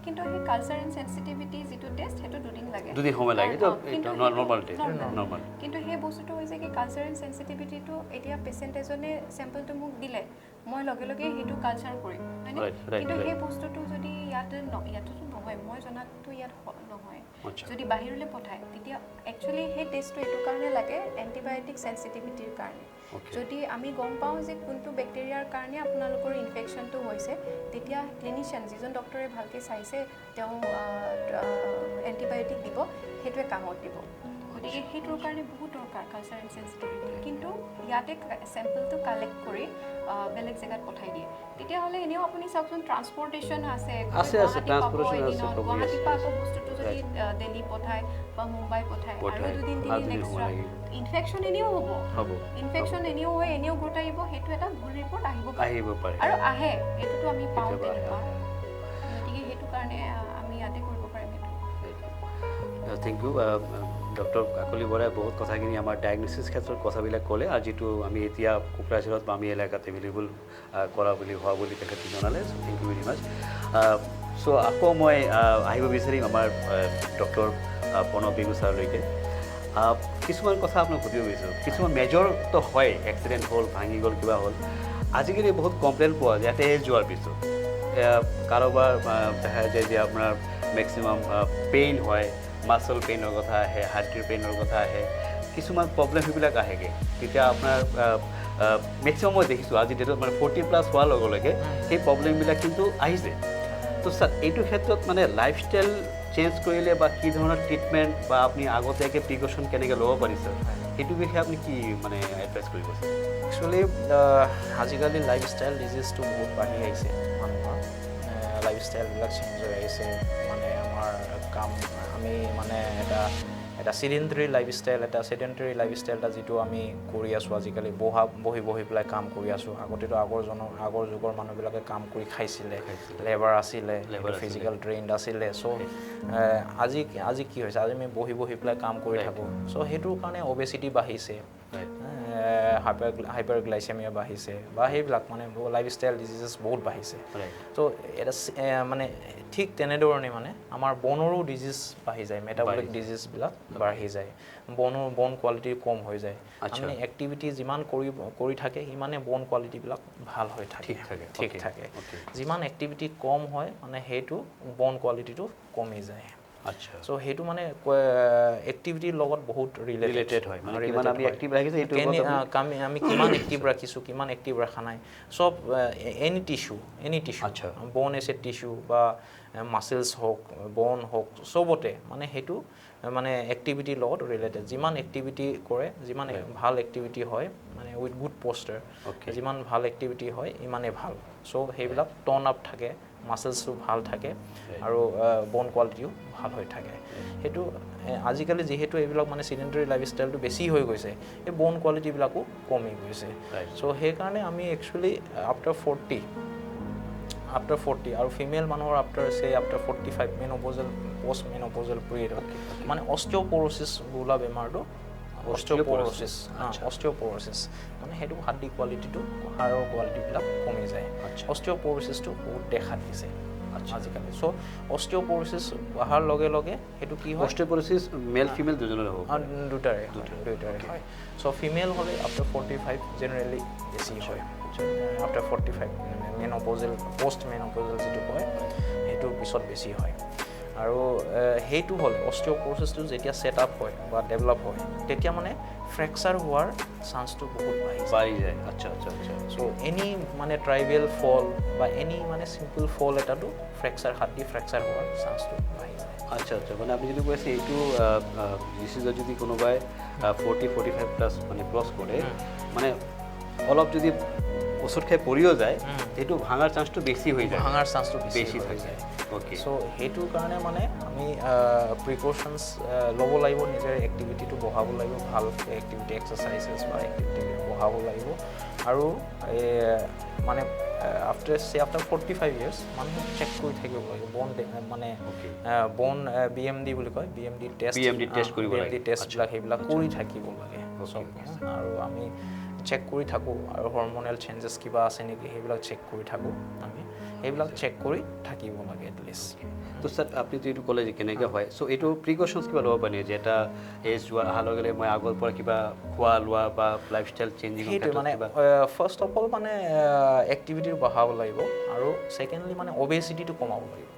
কিন্তু সেই কালচাৰ এণ্ড চেনচিটিভিটি যিটো টেষ্ট সেইটো 2 দিন লাগে 2 দিন সময় লাগে এইটো নৰ্মাল টেষ্ট নৰ্মাল কিন্তু সেই বস্তুটো হৈছে কি কালচাৰ এণ্ড চেনচিটিভিটিটো এতিয়া পেচেণ্ট এজনে চেম্পলটো মোক দিলে মই লগে লগে সেইটো কালচাৰ কৰিম হয়নে কিন্তু সেই বস্তুটো যদি ইয়াততো নহয় মই জনাততো ইয়াত নহয় যদি বাহিৰলৈ পঠায় তেতিয়া একচুৱেলি সেই টেষ্টটো এইটো কাৰণে লাগে এণ্টিবায়'টিক চেনচিটিভিটিৰ কাৰণে যদি আমি গম পাওঁ যে কোনটো বেক্টেৰিয়াৰ কাৰণে আপোনালোকৰ ইনফেকশ্যনটো হৈছে তেতিয়া ক্লিনিচিয়ান যিজন ডক্টৰে ভালকৈ চাইছে তেওঁ এণ্টিবায়'টিক দিব সেইটোৱে কামত দিব গতিকে সেইটোৰ কাৰণে বহুত দৰকাৰ কালচাৰ এণ্ড চেনচিটিভিটি কিন্তু ইয়াতে চেম্পলটো কালেক্ট কৰি বেলেগ জেগাত পঠাই দিয়ে তেতিয়াহ'লে এনেও আপুনি চাওকচোন ট্ৰান্সপৰ্টেশ্যন আছে গুৱাহাটীৰ পৰা আকৌ বস্তুটো যদি দিল্লী পঠায় বা মুম্বাই পঠায় আৰু 2-3 দিন এক্সট্ৰা ইনফেকশ্যন এনেও হ'ব ইনফেকশ্যন এনেও হয় এনেও ঘটাইব সেইটো এটা ভুল ৰিপৰ্ট আহিব পাৰে আৰু আহে এইটোতো আমি পাওঁ তেনেকুৱা গতিকে সেইটো কাৰণে আমি ইয়াতে কৰিব পাৰিম সেইটো থেংক ইউ ডক্টৰ কাকলি বৰাই বহুত কথাখিনি আমাৰ ডায়েগন'চিছ ক্ষেত্ৰত কথাবিলাক ক'লে আৰু যিটো আমি এতিয়া কোকৰাঝাৰত বা আমি এলেকাত এভেইলেবল হোৱা বুলি তেখেতে জনালে চ' থেংক ইউ ভেৰি মাছ চ' আকৌ মই আহিব বিচাৰিম আমাৰ ডক্টৰ পেগু ছাৰলৈকে কিছুমান কথা আপোনাক সুধিব বিচাৰোঁ কিছুমান মেজৰটো হয় এক্সিডেণ্ট হ'ল ভাঙি গ'ল কিবা হ'ল আজিকালি বহুত কমপ্লেইন পোৱা যায় ইয়াতে যোৱাৰ পিছত কাৰোবাৰ দেখা যায় যে আপোনাৰ মেক্সিমাম পেইন হয় মাছল পেইনৰ কথা আহে হাৰ্টিৰ পেইনৰ কথা আহে কিছুমান প্ৰব্লেম সেইবিলাক আহেগৈ তেতিয়া আপোনাৰ মেক্সিমাম মই দেখিছোঁ আজি ডেটত মানে 40+ হোৱাৰ লগে লগে সেই প্ৰব্লেমবিলাক কিন্তু আহিছে তো ছাৰ এইটো ক্ষেত্ৰত মানে লাইফষ্টাইল চেঞ্জ কৰিলে বা কি ধৰণৰ ট্ৰিটমেণ্ট বা আপুনি আগতীয়াকৈ প্ৰিকশ্যন কেনেকৈ ল'ব পাৰিছে সেইটো বিষয়ে আপুনি কি মানে এডভাইচ কৰিব ছাৰ একচুৱেলি আজিকালি লাইফষ্টাইল ডিজিজটো বহুত বাঢ়ি আহিছে মানুহৰ লাইফষ্টাইলবিলাক চেঞ্জ হৈ আহিছে মানে আমাৰ কাম আমি মানে এটা চিডেণ্টাৰী লাইফষ্টাইল এটা যিটো আমি কৰি আছোঁ আজিকালি বহি পেলাই কাম কৰি আছোঁ আগতেতো আগৰ যুগৰ মানুহবিলাকে কাম কৰি খাইছিলে লেবাৰ আছিলে ফিজিকেল ট্ৰেইনড আছিলে চ' আজি কি হৈছে আজি আমি বহি পেলাই কাম কৰি থাকোঁ চ' সেইটোৰ কাৰণে অবেচিটি বাঢ়িছে হাইপাৰগ্লাইচেমিয়া বাঢ়িছে বা সেইবিলাক মানে লাইফষ্টাইল ডিজিজেছ বহুত বাঢ়িছে ত' এটা মানে ঠিক তেনেধৰণে মানে আমাৰ বনৰো ডিজিজ বাঢ়ি যায় মেটাবলিক ডিজিজবিলাক বাঢ়ি যায় বন কোৱালিটি কম হৈ যায় আমি এক্টিভিটি যিমান কৰি থাকে সিমানে বন কোৱালিটিবিলাক ভাল হৈ থাকে ঠিক থাকে যিমান এক্টিভিটি কম হয় মানে সেইটো বন কোৱালিটিটো কমি যায় আচ্ছা সো হেতু মানে এক্টিভিটিৰ লগত বহুত ৰিলেটেড হয় মানে কিমান আমি এক্টিভ ৰাখিছো এইটো আমি কিমান এক্টিভ ৰাখিছো কিমান এক্টিভ ৰাখা নাই সব এনি টিস্যু আচ্ছা বোন এছ এ টিস্যু বা মাসেলস হোক বোন হোক সবতে মানে হেতু মানে এক্টিভিটিৰ লগত ৰিলেটেড যিমান এক্টিভিটি কৰে যিমান ভাল এক্টিভিটি হয় মানে উইথ গুড পোস্টাৰ যিমান ভাল এক্টিভিটি হয় ইমানে ভাল সো হেবিলাক টোন আপ থাকে মাসেলসটো ভাল থাকে আৰু বোন কোৱালিটিও ভাল হৈ থাকে হেতু আজিকালি যেহেতু এইবিলাক মানে সিডেন্টাৰী লাইফষ্টাইলটো বেছি হৈ গৈছে এই বোন কোৱালিটিবিলাকো কমি গৈছে সো সেইকাৰণে আমি একচুৱেলি after 40 আৰু ফিমেল মানুহৰ after 45 menopausal post menopausal period মানে অস্টিওপৰোসিস বোলা বেমাৰটো অস্টিওপৰোসিস মানে হেতু হাড়ি কোৱালিটিটো হাড়ৰ কোৱালিটিবিলাক কমি যায় অস্টিওপৰোসিসটো বহুত দেখা দিছে আজিকালি সো অস্টিওপৰোসিস অহাৰ লগে লগে হেতু কি হয় অস্টিওপৰোসিস মেল ফিমেল দুজনৰ হ'ব দুটাৰে হয় সো ফিমেল হলে after 45 জেনাৰেলি বেছি হয় after 45 মেনোপজাল পোষ্ট মেনোপজাল যেটো কয় হেতু পিছত বেছি হয় আৰু হেতু হলে অস্টিওপৰোসিসটো যেতিয়া সেট আপ হয় বা ডেভেলপ হয় তেতিয়া মানে ফ্ৰেকচাৰ হোৱাৰ চান্সটো বহুত বাঢ়ি যায় আচ্ছা সো এনি মানে ট্ৰাইবেল ফল বা এনি মানে সিম্পল ফল এটাটো ফ্ৰেকচাৰ হাড়ি ফ্ৰেকচাৰ হোৱাৰ চান্সটো বাঢ়ি যায় আচ্ছা মানে আপুনি যদি কৈছে এইটো ডিসিজত যদি কোনোবাই 40-45 প্লাস মানে ক্রস কৰে মানে অলপ যদি ওষুধ খাই পৰিও যায় এইটো ভাঙাৰ চান্সটো বেছি হৈ যায় বেছি হৈ যায় ওকে সো হেতুৰ কাৰণে মানে আমি প্ৰিকশনস ল'ব লাগিব নিজৰ এক্টিভিটিটো বঢ়াব লাগিব ভাল এক্টিভিটি এক্সাৰসাইজেস বা এক্টিভিটি বঢ়াব লাগিব আৰু মানে after 45 years মানুহ চেক কৰি থাকিব লাগিব বোন মানে বোন BMD বুলি কয় BMD টেষ্ট কৰিব লাগে BMD টেষ্টবিলাক সেইবিলাক কৰি থাকিব লাগে আৰু আমি চেক কৰি থাকো আৰু হৰমোনাল চেঞ্জেস কিবা আছে নেকি সেইবিলাক চেক কৰি থাকো আমি সেইবিলাক চেক কৰি থাকিব লাগে এটলিষ্ট তো স্যাৰ আপনি যেটো কলে যে কেনেকৈ হয় সো এইটো প্ৰিকশনস কিবা ল'ব পাৰি যে এটা এজ হোৱাৰ লগে লগে মই আগৰ পৰা কিবা খোৱা লোৱা বা লাইফষ্টাইল চেঞ্জিং মানে ফাৰ্স্ট অফ অল মানে এক্টিভিটি বঢ়াব লাগিব আৰু সেকেন্ডলি মানে ওবেসিটিটো কমাব লাগিব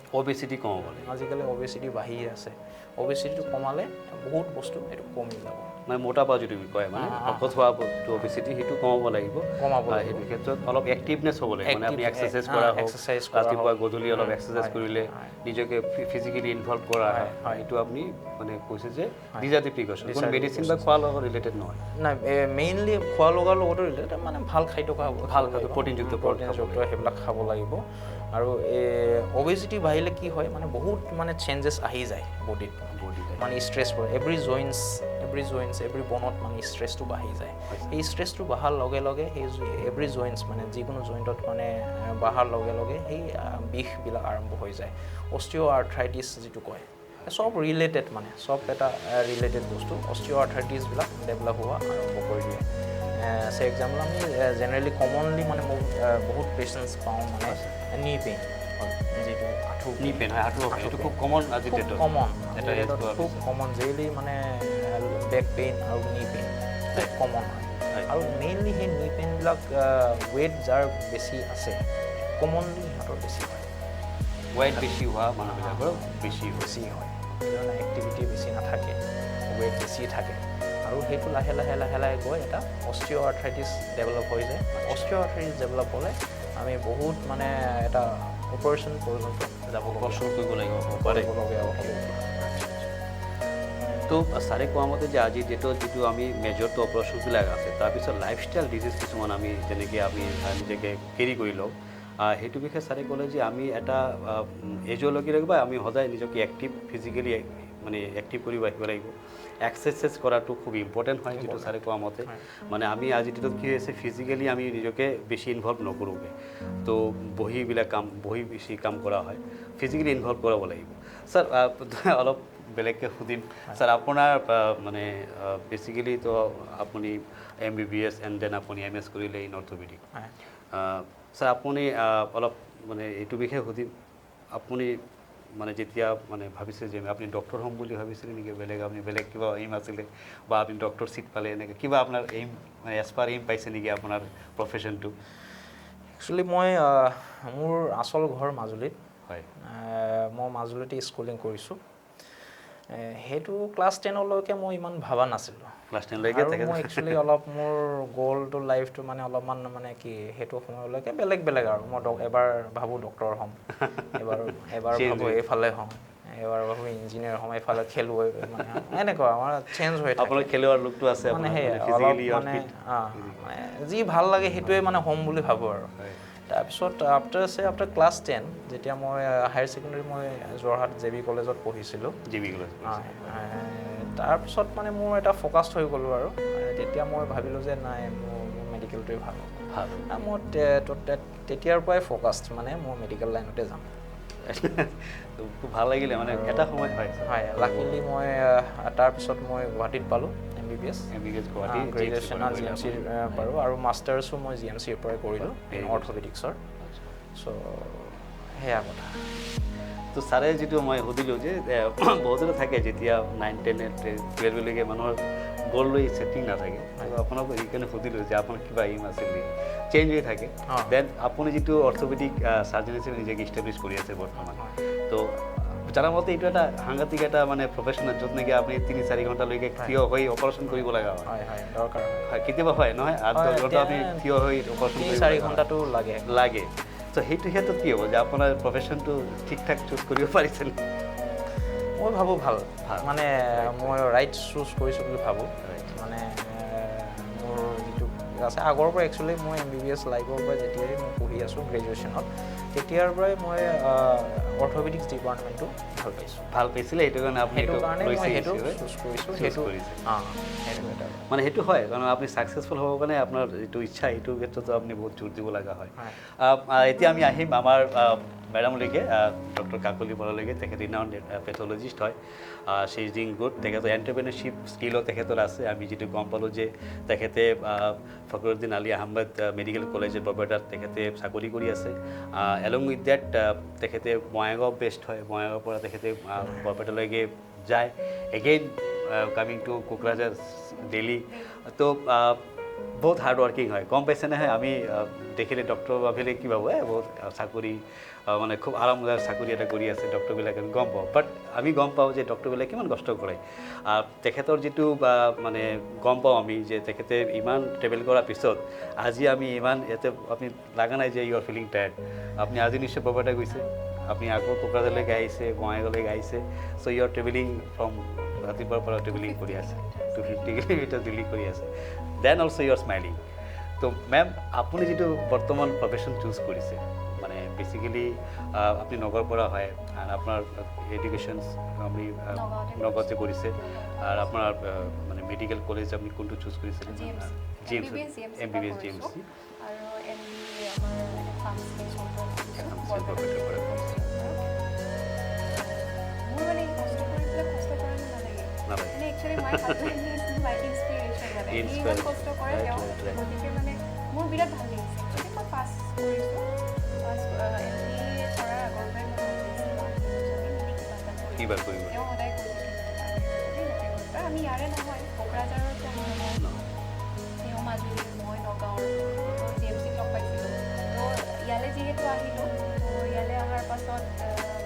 আজিকালি ওবেসিটি বাঢ়ি আছে ওবেসিটিটো কমালে বহুত বস্তু এটো কমি যাব মানে মোটাপা যদি কয় মানে শকত হোৱা ওবেসিটি হেতু কমাব লাগিব হেতু ক্ষেত্ৰত অলপ এক্টিভনেস হ'ব লাগিব মানে আপুনি এক্সাৰসাইজ কৰা হোক ৰাতিপুৱা গধূলি অলপ এক্সাৰসাইজ কৰিলে নিজকে ফিজিক্যালি ইনভলভ কৰা হয় এইটো আপুনি মানে কৈছে যে ডিজাতি প্ৰিকশন কোন মেডিসিন বা খোৱা লগত ৰিলেটেড নহয় না মেইনলি খোৱা লগৰ লগত ৰিলেটেড মানে ভাল খাদ্য খাব ভাল খাদ্য প্ৰটিনযুক্ত সেইবিলাক খাব লাগিব আৰু ওবেসিটি বাঢ়িলে কি হয় মানে বহুত মানে চেঞ্জেস আহি যায় বডিত মানে স্ট্ৰেছ পৰে এভৰি জয়েন্টস এভৰি বনত মানে স্ট্ৰেছটো বাঢ়ি যায় এই স্ট্ৰেছটো বাঢ়াৰ লগে লগে সেই এভৰি জয়েন্টস মানে যিকোনো জয়েন্টত মানে বাঢ়াৰ লগে লগে সেই বিষবিলাক আৰম্ভ হৈ যায় অস্টিওআৰ্থ্ৰাইটিছ যেটো কয় সব ৰিলেটেড মানে সব এটা ৰিলেটেড বস্তু অস্টিওআৰ্থ্ৰাইটিছবিলাক ডেভেলপ হোৱা আৰম্ভ কৰি দিয়ে সে এক্সাম্পল আমি জেনাৰেলি কমনলি মানে বহুত পেশেন্টস পাওঁ মানে নি পেইন যেটো আঁঠু নি পেইন হয় আঁঠু এইটো খুব কমন আজি ডেটত খুব কমন জেলি মানে বেক পেইন আৰু নি পেইন কমন হয় আৰু মেইনলি সেই নি পেইনবিলাক ৱেট যাৰ বেছি আছে কমনলি সিহঁতৰ বেছি হয় ৱেট বেছি হোৱা মানুহবিলাকৰ বেছি হয় কাৰণ এক্টিভিটি বেছি নাথাকে ৱেট বেছি থাকে আৰু সেইটো লাহে লাহে গৈ এটা অস্টিওআৰ্থ্ৰাইটিছ ডেভেলপ হৈ যায় অস্টিওআৰ্থ্ৰাইটিছ ডেভেলপ হ'লে আমি বহুত মানে এটা অপাৰেশ্যন পৰ্যন্ত যাব কৰিব লাগিব পাৰে তো ছাৰে কোৱা মতে যে আজি ডেটত যিটো আমি মেজৰটো অপাৰেশ্যনবিলাক আছে তাৰপিছত লাইফষ্টাইল ডিজিজ কিছুমান আমি যেনেকৈ আমি নিজকে কেৰি কৰি লওঁ সেইটো বিষয়ে ছাৰে ক'লে যে আমি এটা এজলৈকে লাগিব আমি সদায় নিজকে এক্টিভ ফিজিকেলি মানে এক্টিভ কৰি ৰাখিব লাগিব এক্সাৰসাইজ কৰাটো খুব ইম্পৰ্টেণ্ট হয় যেটো ছাৰে কোৱা মতে মানে আমি আজি ডেটত কি হৈছে ফিজিকেলি আমি নিজকে বেছি ইনভলভ নকৰোঁগৈ তো বহি বেছি কাম কৰা হয় ফিজিকেলি ইনভলভ কৰাব লাগিব ছাৰ অলপ বেলেগকৈ সুধিম ছাৰ আপোনাৰ মানে বেচিকেলি তো আপুনি MBBS এণ্ড দেন আপুনি MS কৰিলে ইন অৰ্থোপেডিক ছাৰ আপুনি অলপ মানে এইটো বিষয়ে সুধিম আপুনি মানে যেতিয়া মানে ভাবিছে যে আপুনি ডক্টৰ হ'ম বুলি ভাবিছিলে নেকি আপুনি বেলেগ কিবা এইম আছিলে বা আপুনি ডক্টৰ চিট পালে এনেকৈ কিবা আপোনাৰ এইম মানে এছপাৰ এইম পাইছে নেকি আপোনাৰ প্ৰফেশ্যনটো একচুৱেলি মই মোৰ আচল ঘৰ মাজুলীত হয় মই মাজুলীতে স্কুলিং কৰিছোঁ সেইটো ক্লাছ 10 লৈকে মই ইমান ভাবা নাছিলো ক্লাছ 10 লৈকে থাকে মই একচুয়ালি অলপ মোৰ গোল টু লাইফটো মানে অলপমান মানে কি হেতু সময়লৈকে বেলেগ আৰু মই এবাৰ ভাবো ডক্টৰ হ'ম এবাৰ ভাবো এইফালে হ'ম এবাৰ ভাবো ইঞ্জিনিয়াৰ হ'ম এইফালে খেলুৱৈ মানে এনেকুৱা আমাৰ চেঞ্জ হৈ থাকে আপোনাৰ খেলুৱাৰ লুকটো আছে মানে ফিজিক্যালি মানে যি ভাল লাগে হেতুৱে মানে হ'ম বুলি ভাবো আৰু তাৰপিছত আফটাৰ ক্লাছ 10 যেতিয়া মই হায়াৰ সেকেন্ডাৰী মই যোৰহাট জেবি কলেজত পঢ়িছিলোঁ জেবি কলেজ তাৰপিছত মানে মোৰ এটা ফ'কাছড হৈ গ'লো আৰু তেতিয়া মই ভাবিলোঁ যে নাই মোৰ মেডিকেলটোৱে ভাল মই তেতিয়াৰ পৰাই ফ'কাছড মানে মোৰ মেডিকেল লাইনতে যাম খুব ভাল লাগিলে মানে এটা সময় হয় লাকিলি মই তাৰপিছত মই গুৱাহাটীত পালোঁ MBBS গুৱাহাটী গ্ৰেজুৱেশ্যন GMC পাৰোঁ আৰু মাষ্টাৰ্ছো মই GMCৰ পৰাই কৰিলোঁ অৰ্থোপেডিক্সৰ চ' সেয়া কথা তো ছাৰে যিটো মই সুধিলোঁ যে বহুতৰে থাকে যেতিয়া 9, 10, 12লৈকে মানুহৰ গ'ল লৈ ছেটিং নাথাকে আপোনাক সেইকাৰণে সুধিলোঁ যে আপোনাৰ কিবা এইম আছিল নেকি চেঞ্জ হৈ থাকে দেন আপুনি যিটো অৰ্থোপেডিক সাৰ্জন হিচাপে নিজকে ইষ্টাব্লিছ কৰি আছে বৰ্তমান তো যাৰ মতে এইটো এটা সাংঘাতিক এটা মানে প্ৰফেশ্যনেল য'ত নেকি আপুনি 3-4 ঘণ্টালৈকে থিয় হৈ অপাৰেশ্যন কৰিব লগা হয় দৰকাৰ হয় কেতিয়াবা হয় নহয় 8-10 ঘণ্টা আপুনি থিয় হৈ অপাৰেশ্যন 3-4 ঘণ্টাটো লাগে তো সেইটো ক্ষেত্ৰত কি হ'ব যে আপোনাৰ প্ৰফেশ্যনটো ঠিক ঠাক চুজ কৰিব পাৰিছিল মই ভাবোঁ ভাল মানে মই ৰাইট চুজ কৰিছোঁ বুলি ভাবোঁ মানে মোৰ যিটো আছে আগৰ পৰা একচুৱেলি মই MBBS লাইফৰ পৰা যেতিয়াই মই পঢ়ি আছোঁ গ্ৰেজুৱেশ্যনত তেতিয়াৰ পৰাই মই অৰ্থোপেডিক্স ডিপাৰ্টমেণ্টটো ভাল পাইছিলে সেইটো কাৰণে আপুনি সেইটো চুজ কৰিছোঁ মানে সেইটো হয় কাৰণ আপুনি ছাকচেছফুল হ'বৰ কাৰণে আপোনাৰ যিটো ইচ্ছা এইটো ক্ষেত্ৰতো আপুনি বহুত জোৰ দিব লগা হয় এতিয়া আমি আহিম আমাৰ মেডামলৈকে ডক্টৰ কাকলি বৰালৈকে তেখেত ৰিনাউণ্ড পেথলজিষ্ট হয় শ্বি ইজ ডুইং গুড তেখেতৰ এণ্টাৰপ্ৰেনাৰশ্বিপ স্কিলো তেখেতৰ আছে আমি যিটো গম পালোঁ যে তেখেতে ফখৰুদ্দিন আলী আহমেদ মেডিকেল কলেজৰ বৰপেটাত তেখেতে চাকৰি কৰি আছে এলং উইথ ডেট তেখেতে বঙাইগাঁও বেষ্ট হয় বঙাইগাঁৱৰ পৰা তেখেতে বৰপেটালৈকে যায় again coming to Kokrajhar Delhi তো বহুত হাৰ্ড ৱৰ্কিং হয় গম পাইছে নহয় আমি দেখিলে ডক্টৰ ভাবিলে কি ভাবোঁ বহুত চাকৰি মানে খুব আৰামদায়ক চাকৰি এটা কৰি আছে ডক্টৰবিলাকে গম পাওঁ বাট আমি গম পাওঁ যে ডক্টৰবিলাকে কিমান কষ্ট কৰে তেখেতৰ যিটো মানে গম পাওঁ আমি যে তেখেতে ইমান ট্ৰেভেল কৰাৰ পিছত আজি আমি ইমান ইয়াতে আপুনি লগা নাই যে ইউ আৰ ফিলিং টায়াৰ্ড আপুনি আজি নিশ্চয় বৰপেটা গৈছে আপুনি আকৌ কোকৰাঝাৰলৈকে আহিছে বঙাইগাঁৱলৈকে আহিছে চ' ইউ আৰ ট্ৰেভেলিং ফ্ৰম ৰাতিপুৱাৰ পৰা ট্ৰেভেলিং কৰি আছে 250 কিলোমিটাৰ দিল্লী কৰি আছে then also' you are smiling তো মেম আপুনি যিটো বৰ্তমান প্ৰফেশ্যন চুজ কৰিছে মানে বেচিকেলি আপুনি নগৰৰ পৰা হয় আৰু আপোনাৰ এডুকেশ্যনছ আপুনি নগাঁৱতে কৰিছে আৰু আপোনাৰ মানে মেডিকেল কলেজ আপুনি কোনটো চুজ কৰিছে MBBS GMC মোৰ বিৰাট ভাল লাগিছে যদি মই পাছ কৰিছোঁ কিবা কৰিব আমি ইয়াৰে নহয় কোকৰাঝাৰৰ তেওঁ মাজুলী মই নগাঁৱৰ GMCত লগ পাইছিলোঁ তো ইয়ালৈ যিহেতু আহিলোঁ তো ইয়ালৈ অহাৰ পাছত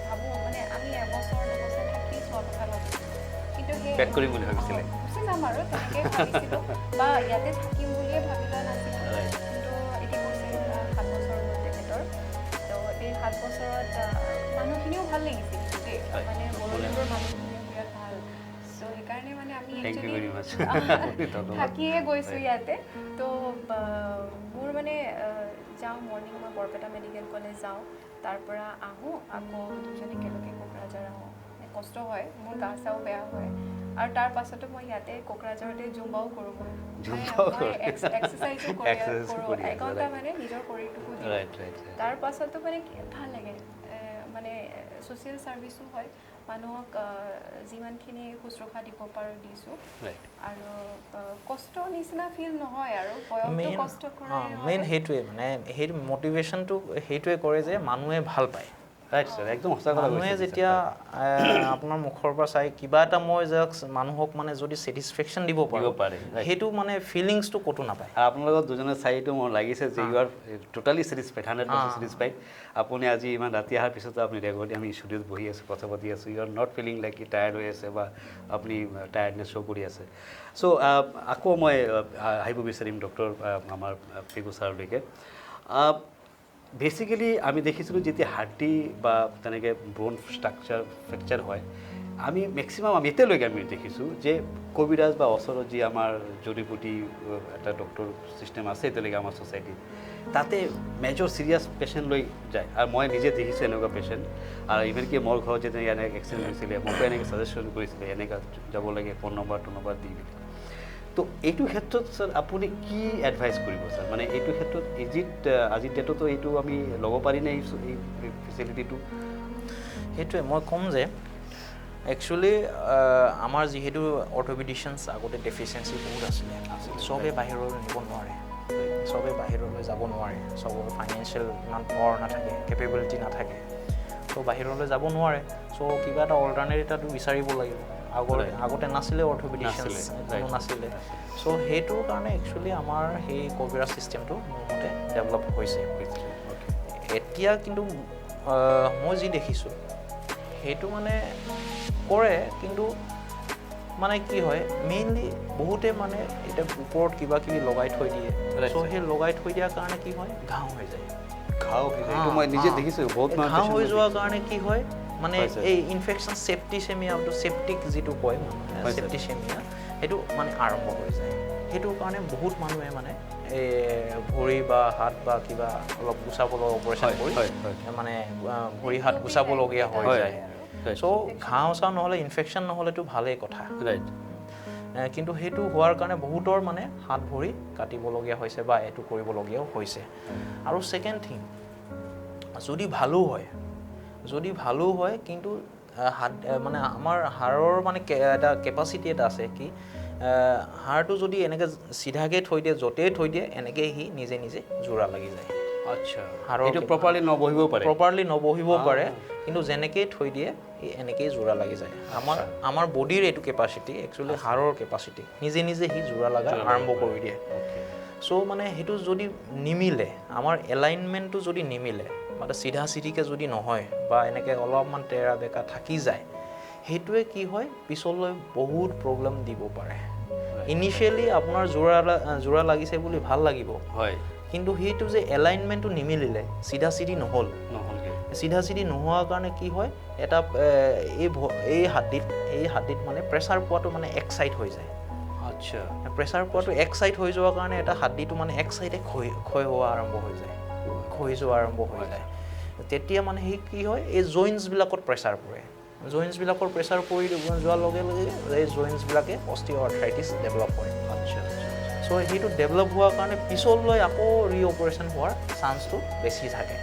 ভাবোঁ মানে আমি এবছৰ 2 বছৰ থাকি চোৱা কথা ভাবিছোঁ কিন্তু সেই কৰিম বুলি ভাবিছিলে গুচি যাম আৰু তেনেকৈ ভাবিছিলোঁ বা ইয়াতে থাকিম বুলিয়ে ভাবি লোৱা নাছিলোঁ কিন্তু এতিয়া কৈছে 7 বছৰ হ'ল তেখেতৰ তো এই 7 বছৰত মানুহখিনিও ভাল লাগিছিল দেই মানে বড়োলেণ্ডৰ মানুহখিনিও বিৰাট ভাল চ' সেইকাৰণে মানে আমি থাকিয়ে গৈছোঁ ইয়াতে তো মোৰ মানে যাওঁ মৰ্ণিং মই বৰপেটা মেডিকেল কলেজ যাওঁ তাৰ পৰা আহোঁ আকৌ দুজনী একেলগে কোকৰাঝাৰ আহোঁ কষ্ট হয় মোৰ গা চাও বেয়া হয় আৰু তাৰ পাছতো মই ইয়াতে কোকৰাঝাৰতে জুম্বাও কৰোঁ মই এক্সাৰচাইজো কৰোঁ এঘণ্টা মানে নিজৰ শৰীৰটোকো দিওঁ তাৰ পাছতো মানে ভাল লাগে মানে ছ'চিয়েল ছাৰ্ভিচো হয় মানুহক যিমানখিনি শুশ্ৰূষা দিব পাৰোঁ দিছোঁ আৰু কষ্ট নিচিনা ফিল নহয় আৰু বয়সটো কষ্ট কৰে মেইন সেইটোৱে মানে সেইটো মটিভেশ্যনটো সেইটোৱে কৰে যে মানুহে ভাল পায় ৰাইট স্যাৰ একদম সঁচা কথা কৈছে মানুহে যেতিয়া আপোনাৰ মুখৰ পৰা চাই কিবা এটা মই যে মানুহক মানে যদি ছেটিছফেকশ্যন দিব পাৰে সেইটো মানে ফিলিংছটো ক'তো নাপায় আৰু আপোনালোকৰ দুজনে চাইটো মোৰ লাগিছে যে you are totally satisfied 100% satisfied আপুনি আজি ইমান ৰাতি অহাৰ পিছতো আপুনি ৰেকৰ্ড আমি ষ্টুডিঅ'ত বহি আছোঁ কথা পাতি আছোঁ you are not feeling like কি টায়াৰ্ড হৈ আছে বা আপুনি টায়াৰ্ডনেছ শ্ব' কৰি আছে চ' আকৌ মই আহিব বিচাৰিম ডক্টৰ আমাৰ পেগু ছাৰলৈকে বেচিকেলি আমি দেখিছিলোঁ যেতিয়া হাৰ্ডি বা তেনেকৈ ব'ন ষ্ট্ৰাকচাৰ ফ্ৰেকচাৰ হয় আমি মেক্সিমাম আমি এতিয়ালৈকে আমি দেখিছোঁ যে কবিৰাজ বা ওচৰত যি আমাৰ জড়িবুটি এটা ডক্টৰ চিষ্টেম আছে এতিয়ালৈকে আমাৰ ছ'চাইটিত তাতে মেজৰ চিৰিয়াছ পেচেণ্ট লৈ যায় আৰু মই নিজে দেখিছোঁ এনেকুৱা পেচেণ্ট আৰু ইভেন কি মোৰ ঘৰত যেতিয়া এনেকৈ এক্সিডেণ্ট হৈছিলে মোকো এনেকৈ ছাজেশ্যন কৰিছিলে এনেকৈ যাব লাগে ফোন নম্বৰ দি দিলে তো এইটো ক্ষেত্ৰত স্যাৰ আপুনি কি এডভাইচ কৰিব স্যাৰ মানে এইটো ক্ষেত্ৰত আজিৰ ডেটতো এইটো আমি ল'ব পাৰিনে এই ফেচিলিটিটো সেইটোৱে মই ক'ম যে একচুৱেলি আমাৰ যিহেতু অৰ্থ'পেডিচিয়ানছ আগতে ডেফিচিয়েঞ্চি বহুত আছিলে চবেই বাহিৰলৈ নিব নোৱাৰে চবেই বাহিৰলৈ যাব নোৱাৰে চবৰ ফাইনেন্সিয়েল ইমান পাৱাৰ নাথাকে কেপেবিলিটি নাথাকে ত' বাহিৰলৈ যাব নোৱাৰে চ' কিবা এটা অল্টাৰনেটিভ এটাটো বিচাৰিব লাগিব আগতে নাছিলে অৰ্থ'পেডিচিয়ানছ কোনো নাছিলে চ' সেইটোৰ কাৰণে একচুৱেলি আমাৰ সেই কবিৰা চিষ্টেমটো মোৰ মতে ডেভেলপ হৈছে এতিয়া কিন্তু মই যি দেখিছোঁ সেইটো মানে কৰে কিন্তু মানে কি হয় মেইনলি বহুতে মানে এতিয়া ওপৰত কিবা কিবি লগাই থৈ দিয়ে চ' সেই লগাই থৈ দিয়াৰ কাৰণে কি হয় ঘাঁহ হৈ যায় মই নিজে দেখিছোঁ বহুত ঘাঁহ হৈ যোৱাৰ কাৰণে কি হয় মানে এই ইনফেকশ্যন চেপ্টিক যিটো কয় চেপ্টিচেমিয়া সেইটো মানে আৰম্ভ হৈ যায় সেইটোৰ কাৰণে বহুত মানুহে মানে এই ভৰি বা হাত বা কিবা অলপ গুচাবলৈ অপাৰেশ্যন কৰি মানে ভৰি হাত গুচাবলগীয়া হৈ যায় চ' ঘাঁহ চাহ নহ'লে ইনফেকশ্যন নহ'লেতো ভালেই কথা ৰাইট কিন্তু সেইটো হোৱাৰ কাৰণে বহুতৰ মানে হাত ভৰি কাটিবলগীয়া হৈছে বা এইটো কৰিবলগীয়াও হৈছে আৰু ছেকেণ্ড থিং যদি ভালো হয় কিন্তু মানে আমাৰ হাড়ৰ মানে এটা কেপাচিটি এটা আছে কি হাড়টো যদি এনেকৈ চিধাকৈ থৈ দিয়ে য'তেই থৈ দিয়ে এনেকৈ সি নিজে যোৰা লাগি যায় আচ্ছা এইটো প্ৰপাৰলি নবহিব পাৰে কিন্তু যেনেকৈ থৈ দিয়ে সি এনেকৈয়ে যোৰা লাগি যায় আমাৰ বডিৰ এইটো কেপাচিটি একচুৱেলি হাড়ৰ কেপাচিটি নিজে সি যোৰা লগা আৰম্ভ কৰি দিয়ে চ' মানে সেইটো যদি নিমিলে আমাৰ এলাইনমেণ্টটো যদি নিমিলে মানে চিধাকৈ যদি নহয় বা এনেকৈ অলপমান তেৰা বেকা থাকি যায় সেইটোৱে কি হয় পিছলৈ বহুত প্ৰব্লেম দিব পাৰে ইনিচিয়েলি আপোনাৰ যোৰা লাগিছে বুলি ভাল লাগিব হয় কিন্তু সেইটো যে এলাইনমেণ্টটো নিমিলিলে চিধি নোহোৱাৰ কাৰণে কি হয় এটা এই হাড়িত মানে প্ৰেছাৰ পোৱাটো মানে এক চাইড হৈ যায় আচ্ছা প্ৰেছাৰ পোৱাটো এক চাইড হৈ যোৱাৰ কাৰণে এটা হাড়িটো মানে এক চাইডে ক্ষয় হোৱা আৰম্ভ হৈ যায় তেতিয়া মানে সেই কি হয় এই জইণ্টছবিলাকত প্ৰেছাৰ পৰে জইণ্টছবিলাকৰ প্ৰেছাৰ পৰি যোৱাৰ লগে লগে এই জইণ্টছবিলাকে অষ্টিঅ'আৰ্থ্ৰাইটিছ ডেভেলপ হয় আচ্ছা চ' সেইটো ডেভেলপ হোৱাৰ কাৰণে পিছলৈ আকৌ ৰিঅপাৰেশ্যন হোৱাৰ চান্সটো বেছি থাকে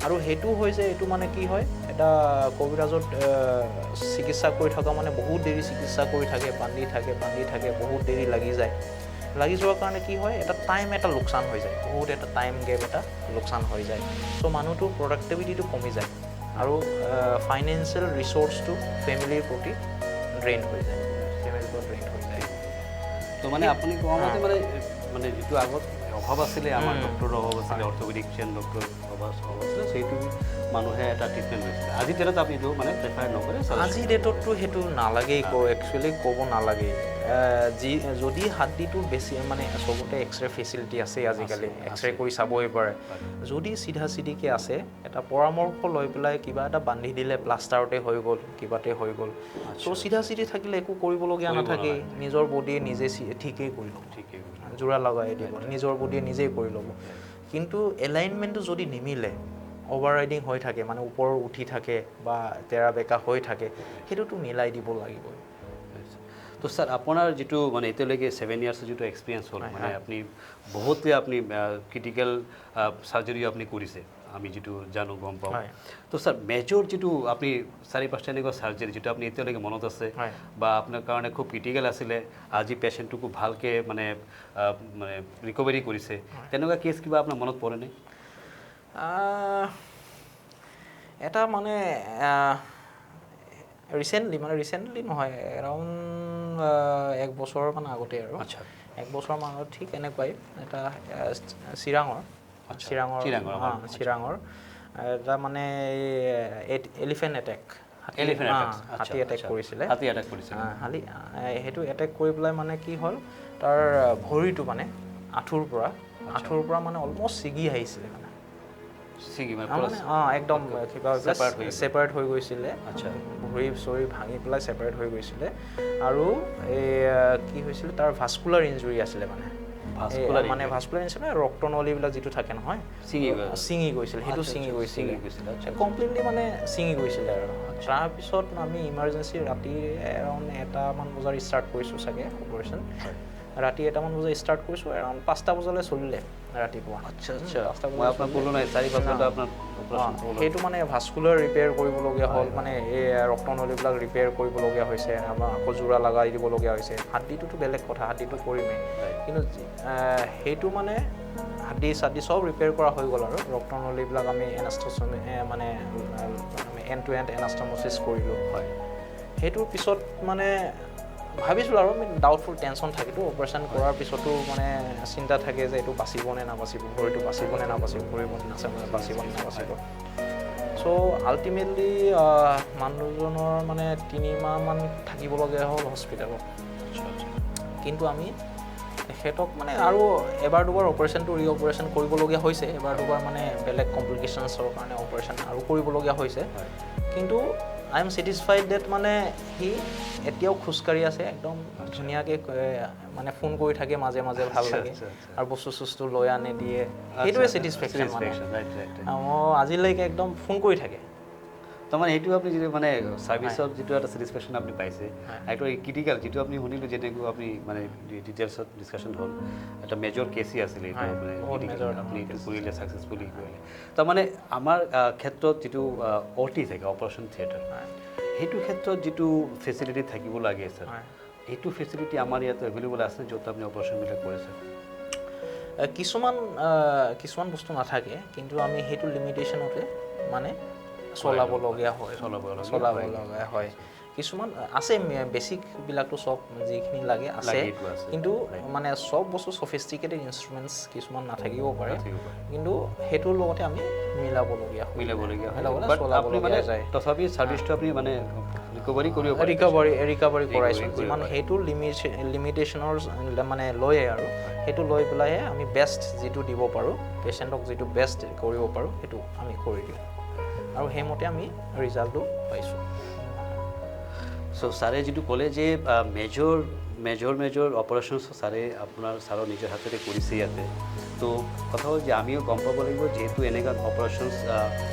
আৰু সেইটো হৈছে এইটো মানে কি হয় এটা কবিৰাজত চিকিৎসা কৰি থকা মানে বহুত দেৰি চিকিৎসা কৰি থাকে বান্ধি থাকে বহুত দেৰি লাগি যোৱাৰ কাৰণে কি হয় এটা টাইম এটা লোকচান হৈ যায় বহুত এটা টাইম গেপ এটা লোকচান হৈ যায় চ' মানুহটোৰ প্ৰডাক্টিভিটিটো কমি যায় আৰু ফাইনেন্সিয়েল ৰিচোৰ্চটো ফেমিলিৰ প্ৰতি ড্ৰেইন হৈ যায় তো মানে আপুনি কোৱা মতে মানে যিটো আগত অভাৱ আছিলে আমাৰ ডক্টৰৰ অভাৱ আছিলে অৰ্থ'পেডিচিয়ান ডক্টৰ অভাৱ আছিলে সেইটো মানুহে এটা ট্ৰিটমেণ্ট লৈছিলে আজিৰ ডেটত আপুনি এইটো মানে প্ৰেফাৰ নকৰে আজিৰ ডেটততো সেইটো নালাগেই একচুৱেলি ক'ব নালাগে যদি হাড়িটো বেছি মানে চবতে এক্সৰে ফেচিলিটি আছে আজিকালি এক্সৰে কৰি চাবই পাৰে যদি চিধিকৈ আছে এটা পৰামৰ্শ লৈ পেলাই কিবা এটা বান্ধি দিলে প্লাষ্টাৰতে হৈ গ'ল কিবাতে হৈ গ'ল চ' চিধি থাকিলে একো কৰিবলগীয়া নাথাকে নিজৰ বডিয়ে নিজে ঠিকেই কৰি ল'ব যোৰা লগাই দিব নিজৰ বডিয়ে নিজেই কৰি ল'ব কিন্তু এলাইনমেণ্টটো যদি নিমিলে অভাৰ ৰাইডিং হৈ থাকে মানে ওপৰ উঠি থাকে বা তেৰা বেকা হৈ থাকে সেইটোতো মিলাই দিব লাগিবই তো স্যাৰ আপোনাৰ যিটো মানে এতিয়ালৈকে 7 ইয়াৰ্ছৰ যিটো এক্সপিৰিয়েঞ্চ হ'ল মানে আপুনি বহুতে আপুনি ক্ৰিটিকেল চাৰ্জাৰীও আপুনি কৰিছে আমি যিটো জানো গম পাওঁ তো স্যাৰ মেজৰ যিটো আপুনি 4-5টা এনেকুৱা চাৰ্জাৰী যিটো আপুনি এতিয়ালৈকে মনত আছে বা আপোনাৰ কাৰণে খুব ক্ৰিটিকেল আছিলে আজি পেচেণ্টটো খুব ভালকৈ মানে ৰিকভাৰী কৰিছে তেনেকুৱা কেছ কিবা আপোনাৰ মনত পৰেনে এটা মানে ৰিচেণ্টলি নহয় এৰাউণ্ড 1 বছৰ মান আগতে আৰু 1 বছৰ মানত ঠিক এনেকুৱাই এটা চিৰাঙৰ এটা মানে এলিফেণ্ট এটেক হাতী এটেক কৰিছিলে সেইটো এটেক কৰি পেলাই মানে কি হ'ল তাৰ ভৰিটো মানে আঁঠুৰ পৰা মানে অলমষ্ট ছিগি আহিছিলে মানে একদম কিবা ছেপাৰেট হৈ গৈছিলে ভৰি চৰি ভাঙি পেলাই ছেপাৰেট হৈ গৈছিলে আৰু কি হৈছিলে তাৰ ভাস্কুলাৰ ইঞ্জুৰি আছিলে মানে ভাস্কুলাৰ ইঞ্জুৰি ৰক্তনলীবিলাক যিটো থাকে নহয় ছিঙি গৈছিলে সেইটো ছিঙি গৈছিলে কমপ্লিটলি মানে ছিঙি গৈছিলে আৰু তাৰপিছত আমি ইমাৰ্জেঞ্চি ৰাতি এৰাউণ্ড 1 মান বজাৰ ষ্টাৰ্ট কৰিছোঁ চাগে অপাৰেশ্যন ৰাতি 1 মান বজাত ষ্টাৰ্ট কৰিছোঁ এৰাউণ্ড 5টা বজালৈ চলিলে ৰাতিপুৱা সেইটো মানে ভাস্কুলাৰ ৰিপেয়াৰ কৰিবলগীয়া হ'ল মানে এই ৰক্তনলীবিলাক ৰিপেয়াৰ কৰিবলগীয়া হৈছে আমাৰ আকৌ জোৰা লগাই দিবলগীয়া হৈছে হাড্ডিটোতো বেলেগ কথা হাড্ডিটো কৰিমেই কিন্তু সেইটো মানে হাড্ডি চাড্ডি চব ৰিপেয়াৰ কৰা হৈ গ'ল আৰু ৰক্তনলীবিলাক আমি মানে এণ্ড টু এণ্ড এনাষ্টমচিছ কৰিলোঁ সেইটোৰ পিছত মানে ভাবিছিলোঁ আৰু আমি ডাউটফুল টেনশ্যন থাকেতো অপাৰেশ্যন কৰাৰ পিছতো মানে চিন্তা থাকে যে এইটো বাচিব নে নাবাচিব ভৰিটো বাচিব নে নাবাচিব ভৰিব বাচিব নে নাবাচিব চ' আল্টিমেটলি মানুহজনৰ মানে 3 মাহমান থাকিবলগীয়া হ'ল হস্পিটেলত কিন্তু আমি তেখেতক মানে আৰু এবাৰ দুবাৰ অপাৰেশ্যনটো ৰিঅপাৰেশ্যন কৰিবলগীয়া হৈছে এবাৰ দুবাৰ মানে বেলেগ কমপ্লিকেশ্যনছৰ কাৰণে অপাৰেশ্যন আৰু কৰিবলগীয়া হৈছে কিন্তু আই এম ছেটিছফাইড ডেট মানে সি এতিয়াও খোজকাঢ়ি আছে একদম ধুনীয়াকৈ মানে ফোন কৰি থাকে মাজে মাজে ভাল লাগে আৰু বস্তু লৈ আনি দিয়ে সেইটোৱে ছেটিছফেকশ্যন মানে আজিলৈকে একদম ফোন কৰি থাকে তাৰমানে এইটো আপুনি যিটো মানে ছাৰ্ভিচত যিটো এটা ছেটিছফেকশ্যন আপুনি পাইছে এইটো ক্ৰিটিকেল যিটো আপুনি শুনিলোঁ যেনেকৈ আপুনি মানে ডিটেইলছত ডিছকাশ্যন হ'ল এটা মেজৰ কেচেই আছিলে এইটো মানে আপুনি এইটো কৰিলে ছাকচেছফুলি কৰিলে তাৰমানে আমাৰ ক্ষেত্ৰত যিটো অ'টি থাকে অপাৰেশ্যন থিয়েটাৰ সেইটো ক্ষেত্ৰত যিটো ফেচিলিটি থাকিব লাগে ছাৰ এইটো ফেচিলিটি আমাৰ ইয়াত এভেইলেবল আছে য'ত আপুনি অপাৰেশ্যনবিলাক কৰিছে কিছুমান বস্তু নাথাকে কিন্তু আমি সেইটো লিমিটেশ্যনতে মানে চলাবলগীয়া হয় কিছুমান আছে বেছিকবিলাকতো চব যিখিনি লাগে আছে কিন্তু মানে চব বস্তু ছফিষ্টিকেটেড ইনষ্ট্ৰুমেণ্টছ কিছুমান নাথাকিব পাৰে কিন্তু সেইটোৰ লগতে আমি মিলাবলগীয়া তথাপি ছাৰ্ভিচটো আপুনি মানে ৰিকভাৰী কৰাইছোঁ যিমান সেইটো লিমিটেশ্যনৰ মানে লয়ে আৰু সেইটো লৈ পেলাইহে আমি বেষ্ট যিটো দিব পাৰোঁ পেচেণ্টক যিটো বেষ্ট কৰিব পাৰোঁ সেইটো আমি কৰি দিওঁ আৰু সেইমতে আমি ৰিজাল্টটো পাইছোঁ চ' ছাৰে যিটো ক'লে যে মেজৰ অপাৰেশ্যনছ ছাৰৰ নিজৰ হাতেৰে কৰিছে ইয়াতে তো কথা হ'ল যে আমিও গম পাব লাগিব যিহেতু এনেকুৱা অপাৰেশ্যনছ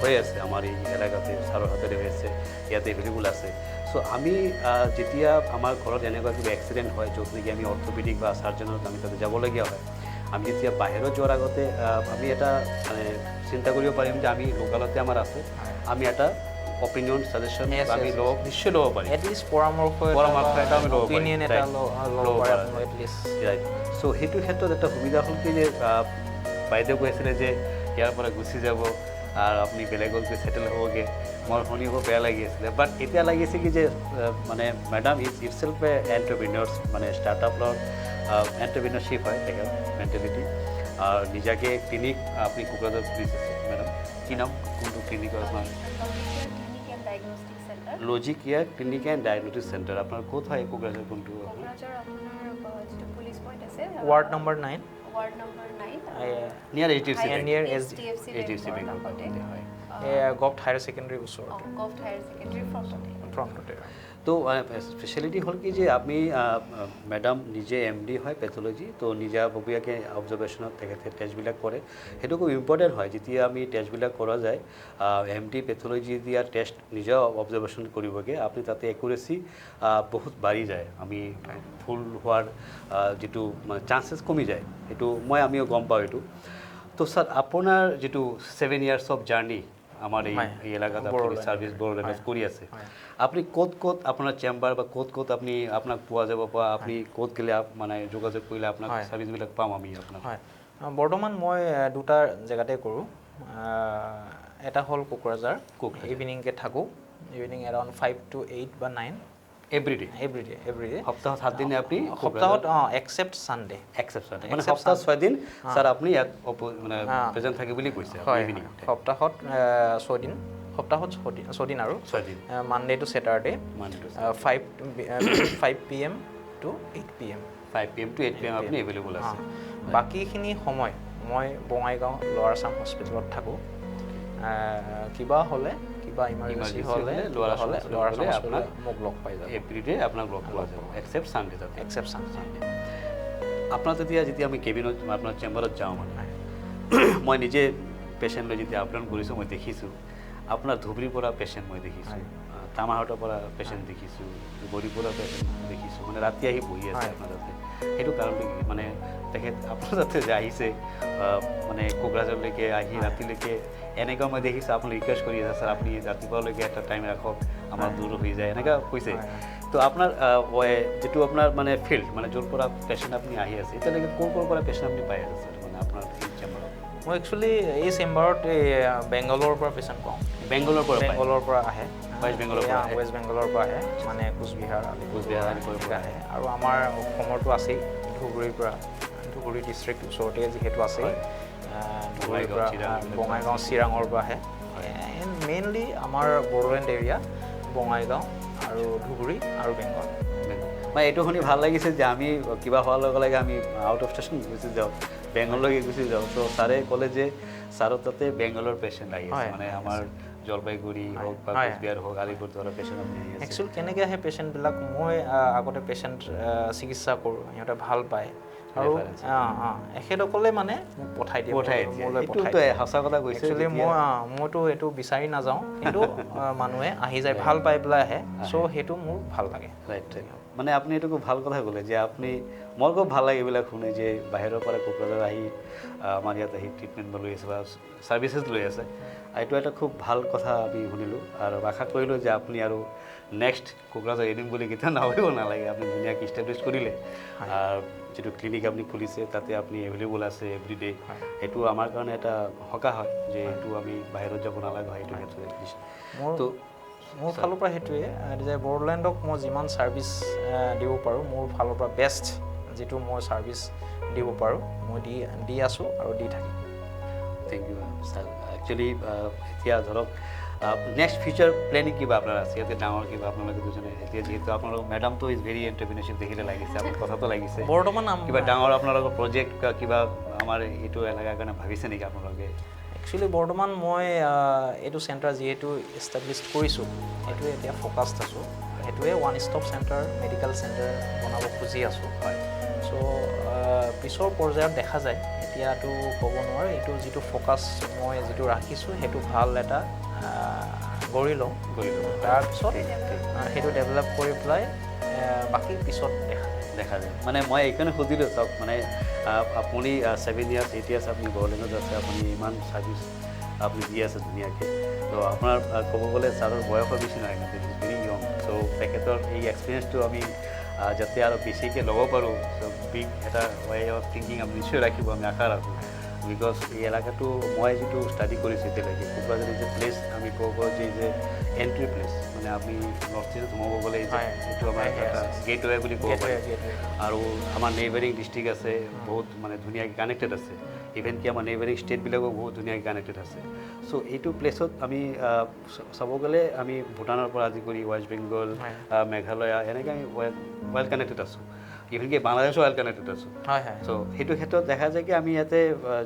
হৈ আছে আমাৰ এই এলেকাতে ছাৰৰ হাতেৰে হৈ আছে ইয়াতে এভেইলেবল আছে চ' আমি যেতিয়া আমাৰ ঘৰত এনেকুৱা কিবা এক্সিডেণ্ট হয় য'ত নেকি আমি অৰ্থপেডিক বা ছাৰ্জনত আমি তাতে যাবলগীয়া হয় আমি যেতিয়া বাহিৰত যোৱাৰ আগতে আমি এটা মানে চিন্তা কৰিব পাৰিম যে আমি লোকেলতে আমাৰ আছে আমি এটা অপিনিয়ন সাজেশন আমি নিশ্চয় ল'ব পাৰিম এটলিষ্ট পৰামৰ্শ এটা আমি ল'ব পাৰিম ৰাইট চ' সেইটো ক্ষেত্ৰত এটা সুবিধা হ'ল কি যে বাইদেউ কৈ আছিলে যে ইয়াৰ পৰা গুচি যাব আৰু আপুনি বেলেগত গৈ ছেটেল হ'বগৈ মোৰ শুনিব বেয়া লাগি আছিলে বাট এতিয়া লাগিছে কি যে মানে মেডাম ইটছেল্ফ এণ্টাৰপ্ৰিনিয়ৰ্ছ মানে ষ্টাৰ্টআপৰ এণ্টাৰপ্ৰিনিয়ৰশ্বিপ হয় তেখেত মেণ্টেলিটি আৰু নিজাকে ক্লিনিক আপুনি কোকৰাঝাৰ খুলিছে মেডাম কি নাম কোনটো ক্লিনিকৰ আপোনাৰ logic year clinic and diagnostic centre আপোনাৰ ক'ত হয় কোকৰাঝাৰ কোনটো ৱাৰ্ড নম্বৰ 9 নিয়াৰ HDFC bank govt higher secondary ওচৰত ফ্ৰণ্টতে তো স্পেচিয়েলিটি হ'ল কি যে আমি মেডাম নিজে MD হয় পেথলজি তো নিজাববীয়াকৈ অবজাৰ্ভেশ্যনত তেখেতে টেষ্টবিলাক কৰে সেইটো খুব ইম্পৰ্টেণ্ট হয় যেতিয়া আমি টেষ্টবিলাক কৰা যায় MD পেথলজি দিয়া টেষ্ট নিজে অবজাৰ্ভেশ্যন কৰিবগৈ আপুনি তাতে একুৰেচি বহুত বাঢ়ি যায় আমি ভুল হোৱাৰ যিটো চান্সেছ কমি যায় সেইটো আমিও গম পাওঁ এইটো তো ছাৰ আপোনাৰ যিটো 7 years অফ জাৰ্ণি আমাৰ এই এলেকাত আপুনি ছাৰ্ভিচ বড়োলেণ্ডত কৰি আছে আপুনি ক'ত আপোনাৰ চেম্বাৰ বা ক'ত আপুনি আপোনাক পোৱা যাব বা আপুনি ক'ত গ'লে মানে যোগাযোগ কৰিলে আপোনাক ছাৰ্ভিচবিলাক পাম আমি আপোনাক হয় বৰ্তমান মই দুটা জেগাতে কৰোঁ এটা হ'ল কোকৰাঝাৰ ইভিনিংকে থাকোঁ ইভিনিং এৰাউণ্ড 5 to 8 বা 9 এভৰিডে সপ্তাহত 7 দিনে আপুনি সপ্তাহত এক্সেপ্ট সানডে মানে সপ্তাহত 6 দিন স্যার আপনি ইয়াত মানে প্ৰেজেন্ট থাকে বুলি কৈছে ইভিনিং সপ্তাহত 6 দিন সপ্তাহত 6 দিন আৰু Monday to স্যাটাৰডে 5 PM to 8 PM 5 PM to 8 PM আপুনি এভেইলেবল আছে বাকিখিনি সময় মই বঙাইগাঁও লোৱাৰ আছাম হস্পিটেলত থাকোঁ কিবা হ'লে কিবা ইমাৰ্জেঞ্চি হ'লে লোৱাৰ আছাম মোক লগ পাই যাব এভৰিডে আপোনাক লগ পোৱা যাব এক্সেপ্ট সানডে সানডে আপোনাৰ যেতিয়া আমি কেবিনত আপোনাৰ চেম্বাৰত যাওঁ মানে মই নিজে পেচেণ্ট লৈ যেতিয়া আপডাউন কৰিছোঁ মই দেখিছোঁ আপোনাৰ ধুবুৰীৰ পৰা পেচেণ্ট মই দেখিছোঁ তামাহাটৰ পৰা পেচেণ্ট দেখিছোঁ বড়িৰ পৰা পেচেণ্ট দেখিছোঁ মানে ৰাতি আহি বহি আছে আপোনাৰ তাতে সেইটো কাৰণটো কি মানে তেখেত আপোনাৰ তাতে যে আহিছে মানে কোকৰাঝাৰলৈকে আহি ৰাতিলৈকে এনেকুৱা মই দেখিছোঁ আপুনি ৰিকুৱেষ্ট কৰি আছে ছাৰ আপুনি ৰাতিপুৱালৈকে এটা টাইম ৰাখক আমাৰ দূৰ হৈ যায় এনেকুৱা কৈছে তো আপোনাৰ যিটো আপোনাৰ মানে ফিল্ড মানে য'ৰ পৰা পেচেণ্ট আপুনি আহি আছে এতিয়ালৈকে ক'ৰ পৰা পেচেণ্ট আপুনি পাই আছে ছাৰ মানে আপোনাৰ এই চেম্বাৰত মই একচুৱেলি এই চেম্বাৰত বেংগলোৰৰ পৰা পেচেণ্ট পাওঁ বেংগলোৰৰ পৰা আহে ৱেষ্ট বেংগলৰ পৰা আহে মানে কোচবিহাৰ আহে আৰু আমাৰ অসমৰতো আছেই ধুবুৰী ডিষ্ট্ৰিক্ট ওচৰতে যিহেতু আছেই ধুবুৰীৰ পৰা বঙাইগাঁও চিৰাঙৰ পৰা আহে মেইনলি আমাৰ বড়োলেণ্ড এৰিয়া বঙাইগাঁও আৰু ধুবুৰী আৰু বেংগল মানে এইটো শুনি ভাল লাগিছে যে আমি কিবা হোৱাৰ লগে লগে আমি আউট অফ ষ্টেচন গুচি যাওঁ বেংগললৈকে গুচি যাওঁ ত' ছাৰে ক'লে যে ছাৰৰ তাতে বেংগলৰ পেচেণ্ট আহি আছে মানে আমাৰ জলপাইগুৰি হওক বা কোচবিহাৰ হওক আলিপুৰদ্বাৰৰ পেচেণ্ট আপুনি আহি আছে একচুৱেলি কেনেকৈ আহে পেচেণ্টবিলাক মই আগতে পেচেণ্ট চিকিৎসা কৰোঁ সিহঁতে ভাল পায় আৰু এখেতসকলে মানে মোক পঠাই দিয়ে সঁচা কথা কৈছে একচুৱেলি মইতো এইটো বিচাৰি নাযাওঁ কিন্তু মানুহে আহি যায় ভাল পাই পেলাই আহে চ' সেইটো মোৰ ভাল লাগে ৰাইট মানে আপুনি এইটো খুব ভাল কথা ক'লে যে আপুনি মোৰ খুব ভাল লাগে এইবিলাক শুনে যে বাহিৰৰ পৰা কোকৰাঝাৰ আহি আমাৰ ইয়াত আহি ট্ৰিটমেণ্ট লৈ আছে বা ছাৰ্ভিচেছ লৈ আছে এইটো এটা খুব ভাল কথা আমি শুনিলোঁ আৰু আশা কৰিলোঁ যে আপুনি আৰু নেক্সট কোকৰাঝাৰ এৰিম বুলি কেতিয়াও নাভাবিব নালাগে আপুনি ধুনীয়াকৈ ইষ্টাব্লিছ কৰিলে যিটো ক্লিনিক আপুনি খুলিছে তাতে আপুনি এভেইলেবল আছে এভৰিডে সেইটো আমাৰ কাৰণে এটা সকাহ হয় যে এইটো আমি বাহিৰত যাব নালাগে সেইটো ক্ষেত্ৰত তো মোৰ ফালৰ পৰা সেইটোৱে যে বড়োলেণ্ডক মই যিমান ছাৰ্ভিচ দিব পাৰোঁ মোৰ ফালৰ পৰা বেষ্ট যিটো মই ছাৰ্ভিচ দিব পাৰোঁ মই দি আছোঁ আৰু দি থাকিম থেংক ইউ ছাৰ একচুৱেলি এতিয়া ধৰক নেক্সট ফিউচাৰ প্লেনিং কিবা আপোনাৰ আছে ইয়াতে ডাঙৰ কিবা আপোনালোকে দুজনে এতিয়া যিহেতু আপোনালোকৰ মেডামটো ইজ ভেৰি এণ্টাৰপ্ৰিনাৰশ্বিপ দেখিলে লাগিছে আপোনাৰ কথাটো লাগিছে বৰ্তমান কিবা ডাঙৰ আপোনালোকৰ প্ৰজেক্ট কিবা আমাৰ এইটো এলেকাৰ কাৰণে ভাবিছে নেকি আপোনালোকে একচুৱেলি বৰ্তমান মই এইটো চেণ্টাৰ যিহেতু এষ্টাব্লিছ কৰিছোঁ সেইটোৱে এতিয়া ফ'কাছড আছোঁ সেইটোৱে one stop centre medical centre বনাব খুজি আছোঁ চ' পিছৰ পৰ্যায়ত দেখা যায় এতিয়াতো ক'ব নোৱাৰোঁ এইটো যিটো ফ'কাছ মই যিটো ৰাখিছোঁ সেইটো ভাল এটা গঢ়ি লওঁ তাৰপিছত সেইটো ডেভেলপ কৰি পেলাই বাকী পিছত দেখা যায় মানে মই এইকাৰণে সুধিলোঁ চাওক মানে আপুনি 7 years 8 years আপুনি বড়োলেণ্ডত আছে আপুনি ইমান ছাৰ্ভিচ আপুনি দি আছে ধুনীয়াকৈ তো আপোনাৰ ক'ব গ'লে ছাৰৰ বয়সৰ বেছি নহয় কিন্তু ইজ ভেৰি য়ং চ' তেখেতৰ এই এক্সপিৰিয়েঞ্চটো আমি যাতে আৰু বেছিকৈ ল'ব পাৰোঁ চ' বিগ এটা ৱে অফ থিংকিং আমি নিশ্চয় ৰাখিব আমি আশা ৰাখোঁ বিকজ এই এলেকাটো মই যিটো ষ্টাডি কৰিছোঁ এতিয়ালৈকে কোকৰাঝাৰ যে প্লেচ আমি ক'ব পাৰোঁ যে এণ্ট্ৰি প্লেচ মানে আপুনি নৰ্থ ইষ্টত সোমাব গ'লে এইটো আমাৰ এটা গেটৱে বুলি ক'ব পাৰি আৰু আমাৰ নেইবাৰিং ডিষ্ট্ৰিক্ট আছে বহুত মানে ধুনীয়াকৈ কানেক্টেড আছে ইভেন কি আমাৰ নেইবাৰিং ষ্টেটবিলাকো বহুত ধুনীয়াকৈ কানেক্টেড আছে চ' এইটো প্লেচত আমি চাব গ'লে আমি ভূটানৰ পৰা আদি কৰি ৱেষ্ট বেংগল মেঘালয়া এনেকৈ আমি ৱেল কানেক্টেড আছোঁ ইভেনকি বাংলাদেশো ৱেল কানেক্টেড আছোঁ চ' সেইটো ক্ষেত্ৰত দেখা যায় কি আমি ইয়াতে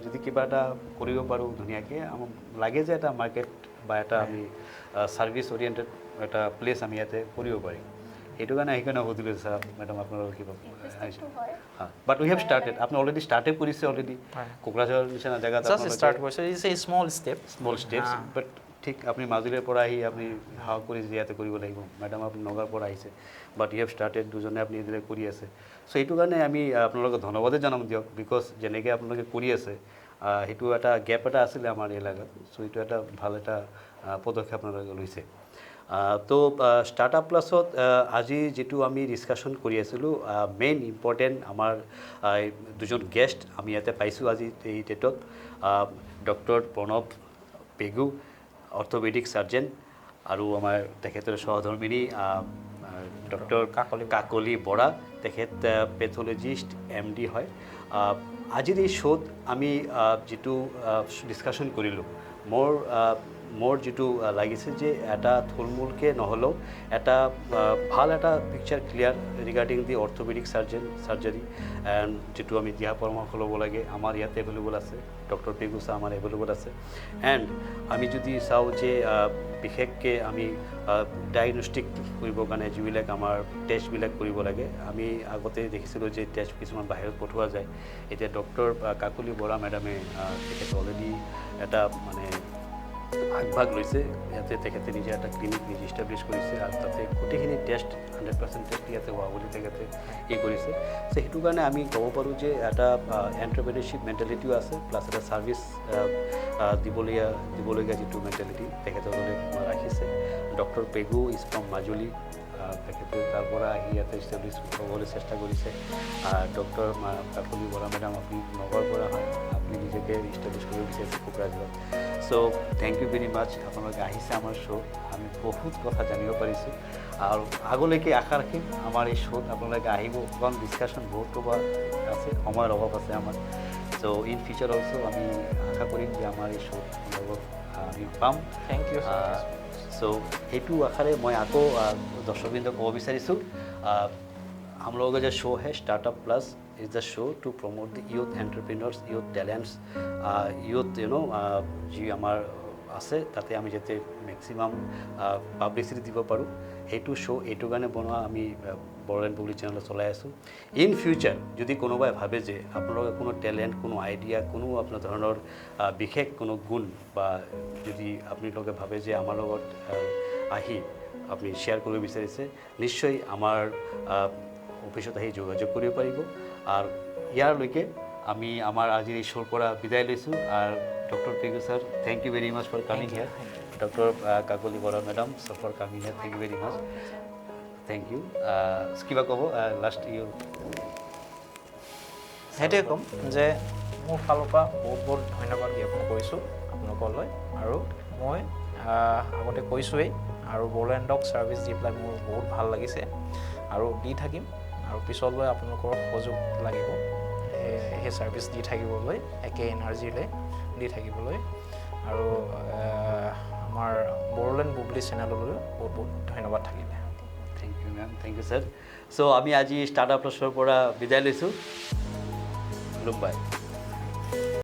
যদি কিবা এটা কৰিব পাৰোঁ ধুনীয়াকৈ আমাক লাগে যে এটা মাৰ্কেট বা এটা আমি ছাৰ্ভিচ অৰিয়েণ্টেড এটা প্লেচ আমি ইয়াতে কৰিব পাৰিম সেইটো কাৰণে সেইকাৰণে সুধিলোঁ ছাৰ মেডাম আপোনালোকৰ কিবা বাট উই হেভ ষ্টাৰ্টেড আপুনি অলৰেডি ষ্টাৰ্টেড কৰিছে অলৰেডি কোকৰাঝাৰৰ নিচিনা জেগাত ষ্টাৰ্ট কৰিছে ইটছ এ স্মল ষ্টেপছ বাট ঠিক আপুনি মাজুলীৰ পৰা আহি আপুনি সাহস কৰি ইয়াতে কৰিব লাগিব মেডাম আপুনি নগাঁৱৰ পৰা আহিছে বাট ইউ হেভ ষ্টাৰ্টেড দুজনে আপুনি এইদৰে কৰি আছে চ' সেইটো কাৰণে আমি আপোনালোকক ধন্যবাদেই জনাম দিয়ক বিকজ যেনেকৈ আপোনালোকে কৰি আছে সেইটো এটা গেপ এটা আছিলে আমাৰ এলেকাত চ' এইটো এটা ভাল এটা পদক্ষেপ আপোনালোকে লৈছে তো ষ্টাৰ্টআপ প্লাছত আজি যিটো আমি ডিছকাশ্যন কৰি আছিলোঁ মেইন ইম্পৰ্টেণ্ট আমাৰ দুজন গেষ্ট আমি ইয়াতে পাইছোঁ আজি এই ডেটত ডক্টৰ প্ৰণৱ পেগু অৰ্থোপেডিক সাৰ্জন আৰু আমাৰ তেখেতৰ সহধৰ্মিনী ডক্টৰ কাকলি বৰা তেখেত পেথলজিষ্ট MD হয় আজিৰ এই শ্ব'ত আমি যিটো ডিছকাশ্যন কৰিলোঁ মোৰ যিটো লাগিছে যে এটা থুলমূলকৈ নহ'লেও এটা ভাল এটা picture clear regarding the orthopaedic surgery and যিটো আমি দিহা পৰামৰ্শ ল'ব লাগে আমাৰ ইয়াত এভেইলেবল আছে ডক্টৰ পেগু ছাৰ আমাৰ এভেইলেবল আছে এণ্ড আমি যদি চাওঁ যে বিশেষকৈ আমি ডায়েগনষ্টিক কৰিবৰ কাৰণে যিবিলাক আমাৰ টেষ্টবিলাক কৰিব লাগে আমি আগতে দেখিছিলোঁ যে টেষ্ট কিছুমান বাহিৰত পঠোৱা যায় এতিয়া ডক্টৰ কাকলি বৰা মেডামে তেখেতে অলৰেডি এটা মানে আগভাগ লৈছে ইয়াতে তেখেতে নিজে এটা ক্লিনিক নিজে ইষ্টাব্লিছ কৰিছে আৰু তাতে গোটেইখিনি টেষ্ট 100% টেষ্ট ইয়াতে হোৱা বুলি তেখেতে কৰিছে চ' সেইটো কাৰণে আমি ক'ব পাৰোঁ যে এটা এণ্টাৰপ্ৰেনাৰশ্বিপ মেণ্টেলিটিও আছে প্লাছ এটা ছাৰ্ভিচ দিবলগীয়া যিটো মেণ্টেলিটি তেখেতসকলে ৰাখিছে doctor Pegu is from Majuli তেখেতে তাৰ পৰা আহি ইয়াতে ইষ্টাব্লিছ হ'বলৈ চেষ্টা কৰিছে ডক্টৰ কাকলি বৰা মেডাম আপুনি নগৰ পৰা হয় আপুনি নিজকে ইষ্টাব্লিছ কৰিব বিচাৰিছে কোকৰাঝাৰত চ' থেংক ইউ ভেৰি মাছ আপোনালোকে আহিছে আমাৰ শ্ব' আমি বহুত কথা জানিব পাৰিছোঁ আৰু আগলৈকে আশা ৰাখিম আমাৰ এই শ্ব'ত আপোনালোকে আহিব কাৰণ ডিছকাশ্যন বহুত আছে সময়ৰ অভাৱ আছে আমাৰ চ' ইন ফিউচাৰ অলছ' আমি আশা কৰিম যে আমাৰ এই শ্ব'ত লগত আমি পাম থেংক ইউ চ' সেইটো আশাৰে মই আকৌ দৰ্শকবৃন্দক ক'ব বিচাৰিছোঁ हम लोगों का जो शो है startup plus is the show to promote the youth entrepreneurs youth talents youth जी आमार আছে তাতে আমি যাতে ম্যাক্সিমাম পাব্লিসিটি দিব পাৰোঁ সেইটো শ্ব' এইটো কাৰণে বনোৱা আমি বড়োলেণ্ড বুবলি চেনেলত চলাই আছোঁ ইন ফিউচাৰ যদি কোনোবাই ভাবে যে আপোনালোকে কোনো টেলেণ্ট কোনো আইডিয়া কোনো আপোনাৰ ধৰণৰ বিশেষ কোনো গুণ বা যদি আপোনালোকে ভাবে যে আমাৰ লগত আহি আপুনি শ্বেয়াৰ কৰিব বিচাৰিছে নিশ্চয় আমাৰ অফিচত আহি যোগাযোগ কৰিব পাৰিব আৰু ইয়াৰলৈকে আমি আমাৰ আজিৰ এই শ্ব'ৰ পৰা বিদায় লৈছোঁ আৰু doctor Pegu sir thank you very much for coming here doctor Kakoli Bora madam for coming here thank you very much thank you কিবা ক'ব লাষ্ট ইউ সেইটোৱে ক'ম যে মোৰ ফালৰ পৰা বহুত বহুত ধন্যবাদ জ্ঞাপন কৰিছোঁ আপোনালোকলৈ আৰু মই আগতে কৈছোঁৱেই আৰু বড়োলেণ্ডক ছাৰ্ভিচ দি পেলাই মোৰ বহুত ভাল লাগিছে আৰু দি থাকিম আৰু পিছলৈ আপোনালোকৰ সহযোগ লাগিব সেই ছাৰ্ভিচ দি থাকিবলৈ একে এনাৰ্জিৰে দি থাকিবলৈ আৰু আমাৰ বড়োলেণ্ড বুবলি চেনেললৈ বহুত বহুত ধন্যবাদ থাকিলে thank you ma'am thank you sir so' আমি আজি ষ্টাৰ্টআপ প্লাছৰ পৰা বিদায় লৈছোঁ লুম্বাই